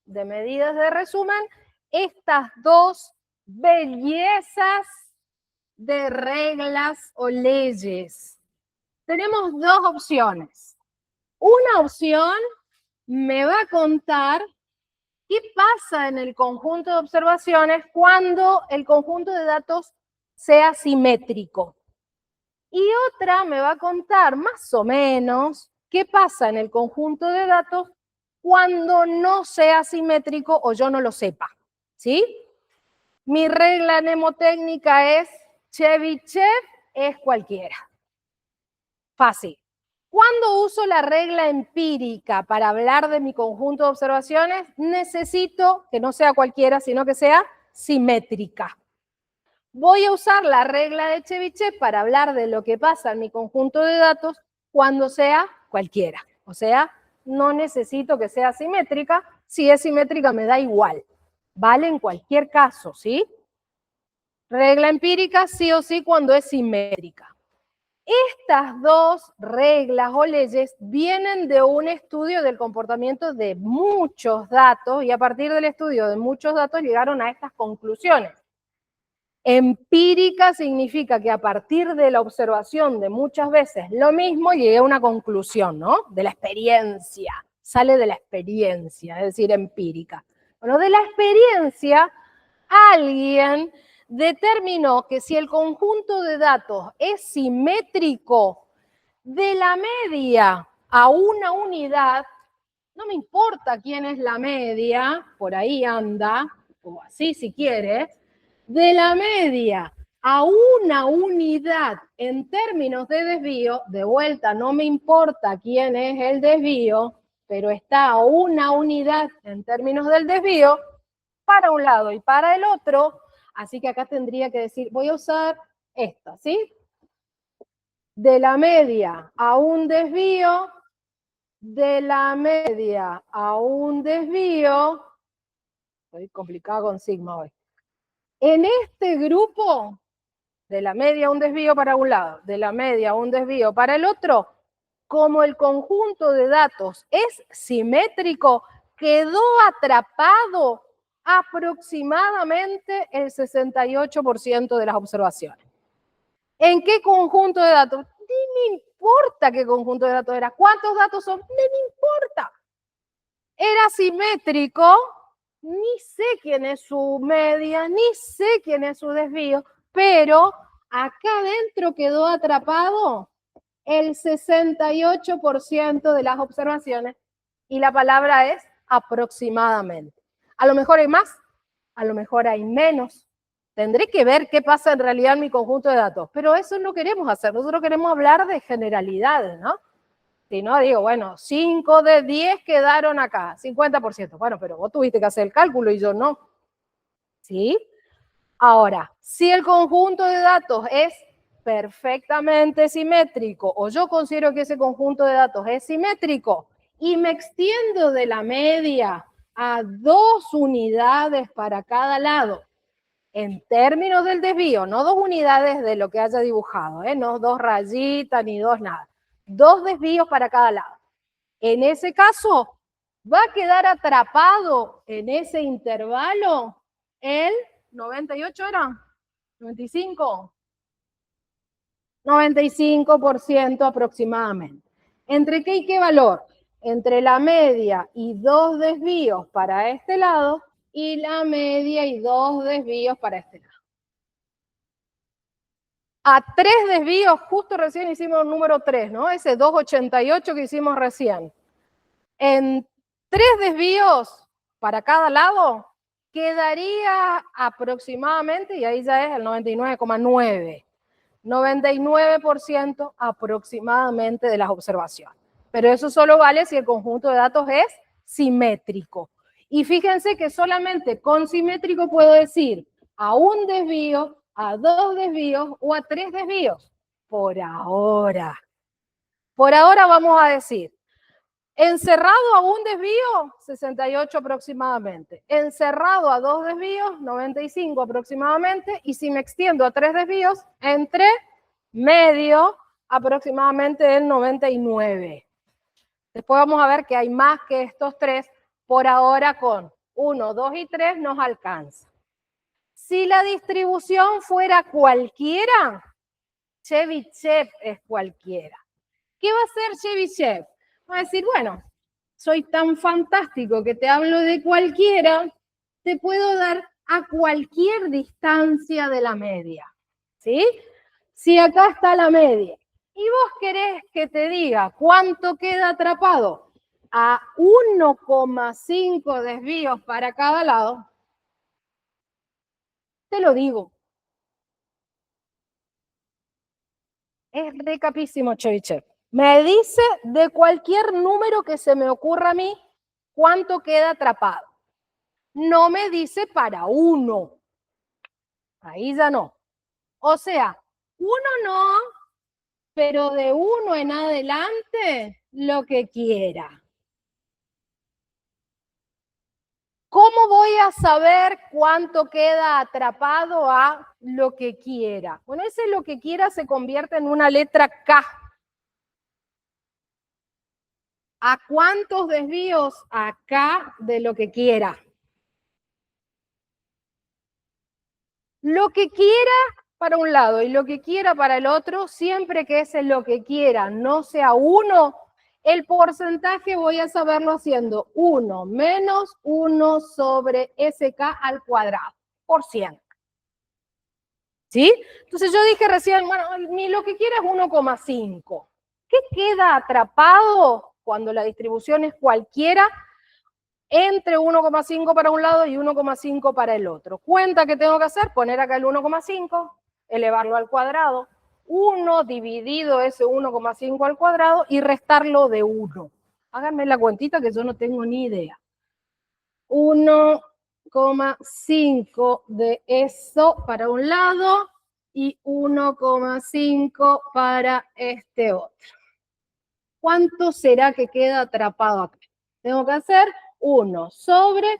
de medidas de resumen, estas dos bellezas de reglas o leyes. Tenemos dos opciones. Una opción me va a contar qué pasa en el conjunto de observaciones cuando el conjunto de datos sea simétrico. Y otra me va a contar más o menos qué pasa en el conjunto de datos cuando no sea simétrico o yo no lo sepa. ¿Sí? Mi regla mnemotécnica es Chebyshev es cualquiera. Fácil. Cuando uso la regla empírica para hablar de mi conjunto de observaciones, necesito que no sea cualquiera, sino que sea simétrica. Voy a usar la regla de Chebyshev para hablar de lo que pasa en mi conjunto de datos cuando sea cualquiera. O sea, no necesito que sea simétrica. Si es simétrica me da igual. Vale en cualquier caso, ¿sí? Regla empírica sí o sí cuando es simétrica. Estas dos reglas o leyes vienen de un estudio del comportamiento de muchos datos y a partir del estudio de muchos datos llegaron a estas conclusiones. Empírica significa que a partir de la observación de muchas veces lo mismo llegué a una conclusión, ¿no? De la experiencia, sale de la experiencia, es decir, empírica. Bueno, de la experiencia alguien determinó que si el conjunto de datos es simétrico de la media a una unidad, no me importa quién es la media, por ahí anda, o así si quiere, de la media a una unidad en términos de desvío, de vuelta no me importa quién es el desvío, pero está a una unidad en términos del desvío, para un lado y para el otro, así que acá tendría que decir, voy a usar esta, ¿sí? De la media a un desvío, de la media a un desvío, estoy complicada con sigma hoy. En este grupo, de la media a un desvío para un lado, de la media a un desvío para el otro, como el conjunto de datos es simétrico, quedó atrapado aproximadamente el 68% de las observaciones. ¿En qué conjunto de datos? Ni me importa qué conjunto de datos era. ¿Cuántos datos son? No me importa. Era simétrico, ni sé quién es su media, ni sé quién es su desvío, pero acá adentro quedó atrapado el 68% de las observaciones y la palabra es aproximadamente. A lo mejor hay más, a lo mejor hay menos. Tendré que ver qué pasa en realidad en mi conjunto de datos, pero eso no queremos hacer. Nosotros queremos hablar de generalidades, ¿no? Si no, digo, bueno, 5 de 10 quedaron acá, 50%. Bueno, pero vos tuviste que hacer el cálculo y yo no. ¿Sí? Ahora, si el conjunto de datos es perfectamente simétrico, o yo considero que ese conjunto de datos es simétrico, y me extiendo de la media a 2 unidades para cada lado, en términos del desvío, no 2 unidades de lo que haya dibujado, no 2 rayitas ni 2 nada, 2 desvíos para cada lado. En ese caso, va a quedar atrapado en ese intervalo el 98 era, 95, 95% aproximadamente. ¿Entre qué y qué valor? Entre la media y 2 desvíos para este lado y la media y 2 desvíos para este lado. a 3 desvíos, justo recién hicimos el número 3, ¿no? Ese 288 que hicimos recién. En 3 desvíos para cada lado, quedaría aproximadamente, y ahí ya es el 99,9, 99% aproximadamente de las observaciones. Pero eso solo vale si el conjunto de datos es simétrico. Y fíjense que solamente con simétrico puedo decir a un desvío, a 2 desvíos o a 3 desvíos. Por ahora. Por ahora vamos a decir, encerrado a un desvío, 68 aproximadamente. Encerrado a 2 desvíos, 95 aproximadamente. Y si me extiendo a 3 desvíos, entre medio, aproximadamente el 99. Después vamos a ver que hay más que estos 3. Por ahora con 1, 2 y 3 nos alcanza. Si la distribución fuera cualquiera, Chebyshev es cualquiera. ¿Qué va a hacer Chebyshev? Va a decir, bueno, soy tan fantástico que te hablo de cualquiera, te puedo dar a cualquier distancia de la media. ¿Sí? Si acá está la media y vos querés que te diga cuánto queda atrapado a 1,5 desvíos para cada lado, te lo digo. Es re capísimo Chebyshev. Me dice de cualquier número que se me ocurra a mí cuánto queda atrapado. No me dice para 1. Ahí ya no. O sea, 1 no, pero de 1 en adelante, lo que quiera. ¿Cómo voy a saber cuánto queda atrapado a lo que quiera? Bueno, ese lo que quiera se convierte en una letra K. ¿A cuántos desvíos? Acá de lo que quiera. Lo que quiera para un lado y lo que quiera para el otro, siempre que ese lo que quiera no sea 1, el porcentaje voy a saberlo haciendo 1 menos 1 sobre SK al cuadrado, por 100. ¿Sí? Entonces yo dije recién, bueno, mi lo que quiera es 1,5. ¿Qué queda atrapado cuando la distribución es cualquiera entre 1,5 para un lado y 1,5 para el otro? Cuenta que tengo que hacer, poner acá el 1,5, elevarlo al cuadrado, 1 dividido ese 1,5 al cuadrado y restarlo de 1. Háganme la cuentita que yo no tengo ni idea. 1,5 de eso para un lado y 1,5 para este otro. ¿Cuánto será que queda atrapado acá? Tengo que hacer 1 sobre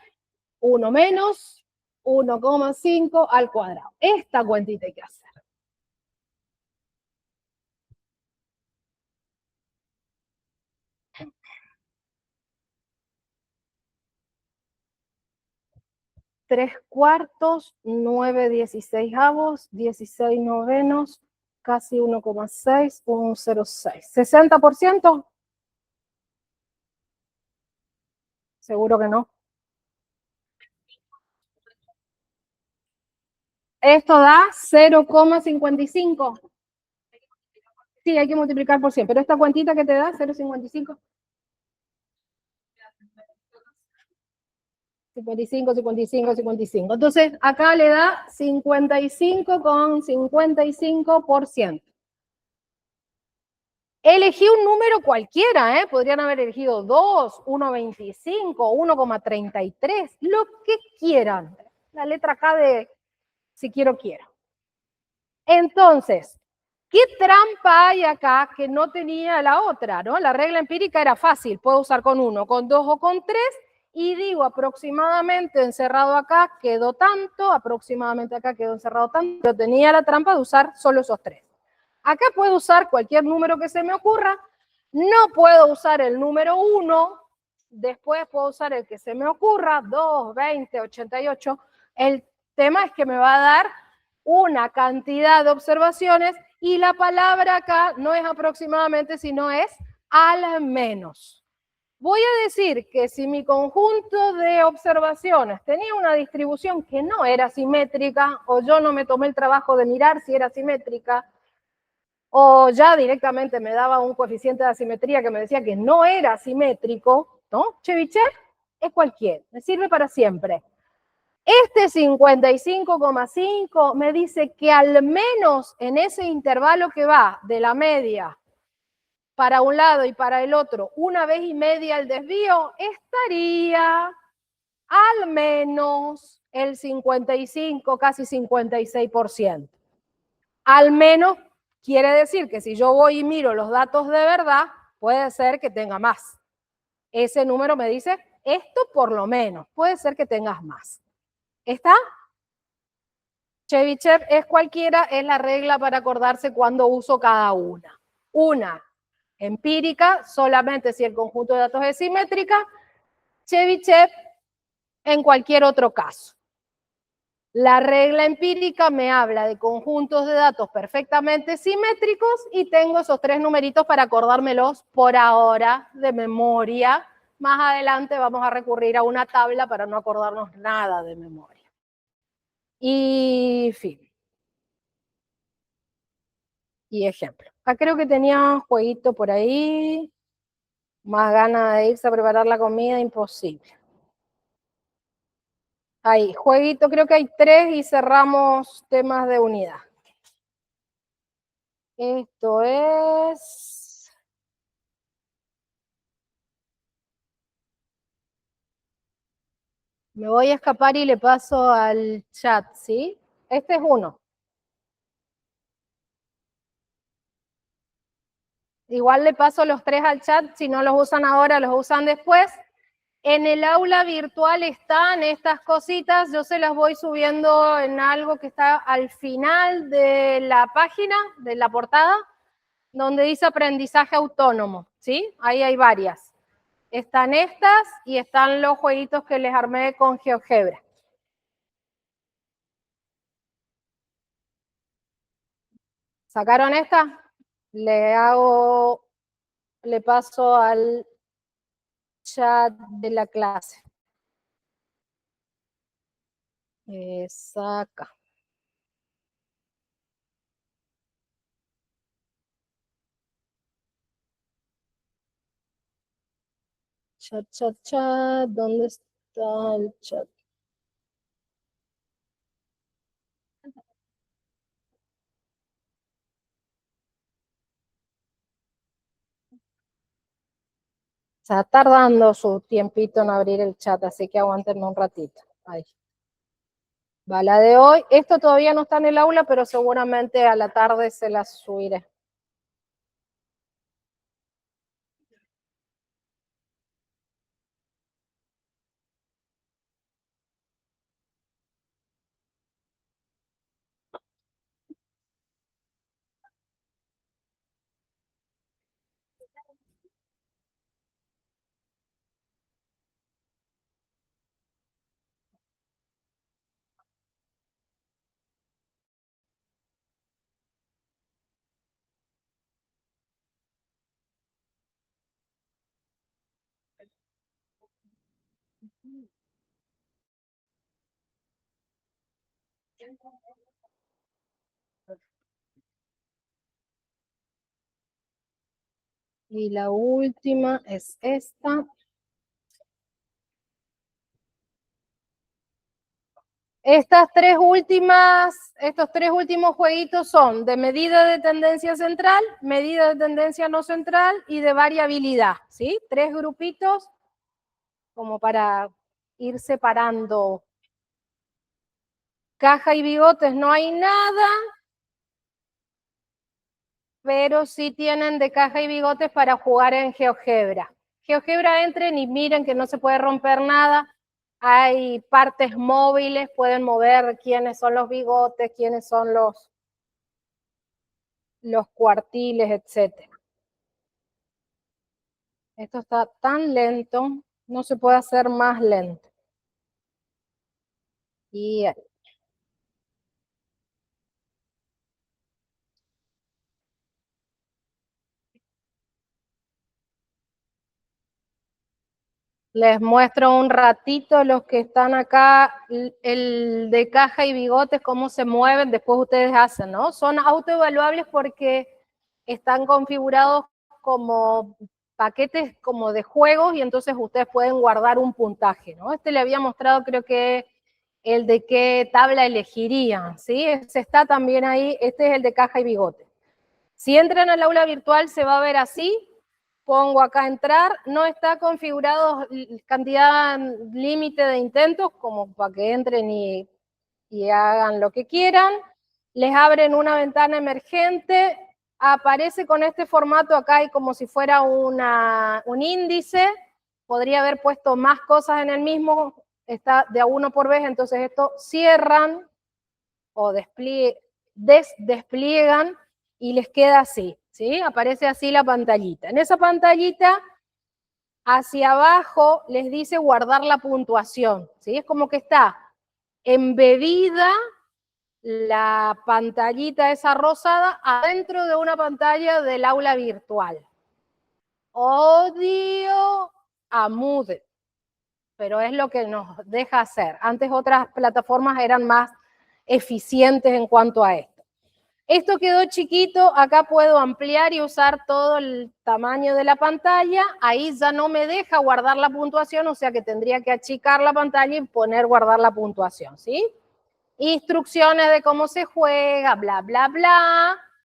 1 menos 1,5 al cuadrado. Esta cuentita hay que hacer. Tres cuartos, 9 16avos, 16 novenos, casi 1,6, 1,06. ¿60%? Seguro que no. Esto da 0,55. Sí, hay que multiplicar por 100, pero esta cuentita que te da, 0,55. 55, 55, 55. Entonces, acá le da 55,55%. Elegí un número cualquiera, ¿eh? Podrían haber elegido 2, 1,25, 1,33, lo que quieran. La letra K de si quiero, quiero. Entonces, ¿qué trampa hay acá que no tenía la otra, ¿no? La regla empírica era fácil, puedo usar con 1, con 2 o con 3, y digo aproximadamente encerrado acá quedó tanto, aproximadamente acá quedó encerrado tanto, pero tenía la trampa de usar solo esos 3. Acá puedo usar cualquier número que se me ocurra, no puedo usar el número 1, después puedo usar el que se me ocurra, 2, 20, 88, el tema es que me va a dar una cantidad de observaciones y la palabra acá no es aproximadamente, sino es al menos. Voy a decir que si mi conjunto de observaciones tenía una distribución que no era simétrica, o yo no me tomé el trabajo de mirar si era simétrica, o ya directamente me daba un coeficiente de asimetría que me decía que no era asimétrico, ¿no? Chebyshev es cualquiera, me sirve para siempre. Este 55,5 me dice que al menos en ese intervalo que va de la media para un lado y para el otro, 1,5 el desvío, estaría al menos el 55, casi 56%. Al menos quiere decir que si yo voy y miro los datos de verdad, puede ser que tenga más. Ese número me dice, esto por lo menos, puede ser que tengas más. ¿Está? Chebyshev es cualquiera, es la regla para acordarse cuándo uso cada una. Una empírica, solamente si el conjunto de datos es simétrica. Chebyshev en cualquier otro caso. La regla empírica me habla de conjuntos de datos perfectamente simétricos y tengo esos 3 numeritos para acordármelos por ahora de memoria. Más adelante vamos a recurrir a una tabla para no acordarnos nada de memoria. Y fin. Y ejemplo. Acá creo que tenía un jueguito por ahí. Más ganas de irse a preparar la comida, imposible. Ahí, jueguito, creo que hay 3 y cerramos temas de unidad. Esto es... Me voy a escapar y le paso al chat, ¿sí? Este es uno. Igual le paso los 3 al chat, si no los usan ahora, los usan después. En el aula virtual están estas cositas, yo se las voy subiendo en algo que está al final de la página, de la portada, donde dice aprendizaje autónomo, ¿sí? Ahí hay varias. Están estas y están los jueguitos que les armé con GeoGebra. ¿Sacaron esta? Le paso al chat de la clase. Saca. Chat, ¿dónde está el chat? Está tardando su tiempito en abrir el chat, así que aguántenme un ratito. Ahí. Va la de hoy. Esto todavía no está en el aula, pero seguramente a la tarde se las subiré. Y la última es esta. Estos 3 últimos jueguitos son de medida de tendencia central, medida de tendencia no central y de variabilidad, ¿sí? 3 grupitos como para ir separando. Caja y bigotes no hay nada, pero sí tienen de caja y bigotes para jugar en GeoGebra. GeoGebra entren y miren que no se puede romper nada. Hay partes móviles, pueden mover quiénes son los bigotes, quiénes son los cuartiles, etc. Esto está tan lento, no se puede hacer más lento. Y ahí. Les muestro un ratito los que están acá, el de caja y bigotes, cómo se mueven, después ustedes hacen, ¿no? Son autoevaluables porque están configurados como paquetes como de juegos y entonces ustedes pueden guardar un puntaje, ¿no? Este le había mostrado, creo que el de qué tabla elegirían, ¿sí? Ese está también ahí, este es el de caja y bigote. Si entran al aula virtual se va a ver así, pongo acá entrar, no está configurado cantidad límite de intentos, como para que entren y hagan lo que quieran, les abren una ventana emergente, aparece con este formato acá y como si fuera un índice, podría haber puesto más cosas en el mismo, está de a uno por vez, entonces esto cierran o despliegan y les queda así, ¿sí? Aparece así la pantallita. En esa pantallita, hacia abajo, les dice guardar la puntuación, ¿sí? Es como que está embebida la pantallita esa rosada adentro de una pantalla del aula virtual. Odio a Moodle, pero es lo que nos deja hacer. Antes otras plataformas eran más eficientes en cuanto a esto. Esto quedó chiquito, acá puedo ampliar y usar todo el tamaño de la pantalla, ahí ya no me deja guardar la puntuación, o sea que tendría que achicar la pantalla y poner guardar la puntuación, ¿sí? Instrucciones de cómo se juega, bla, bla, bla.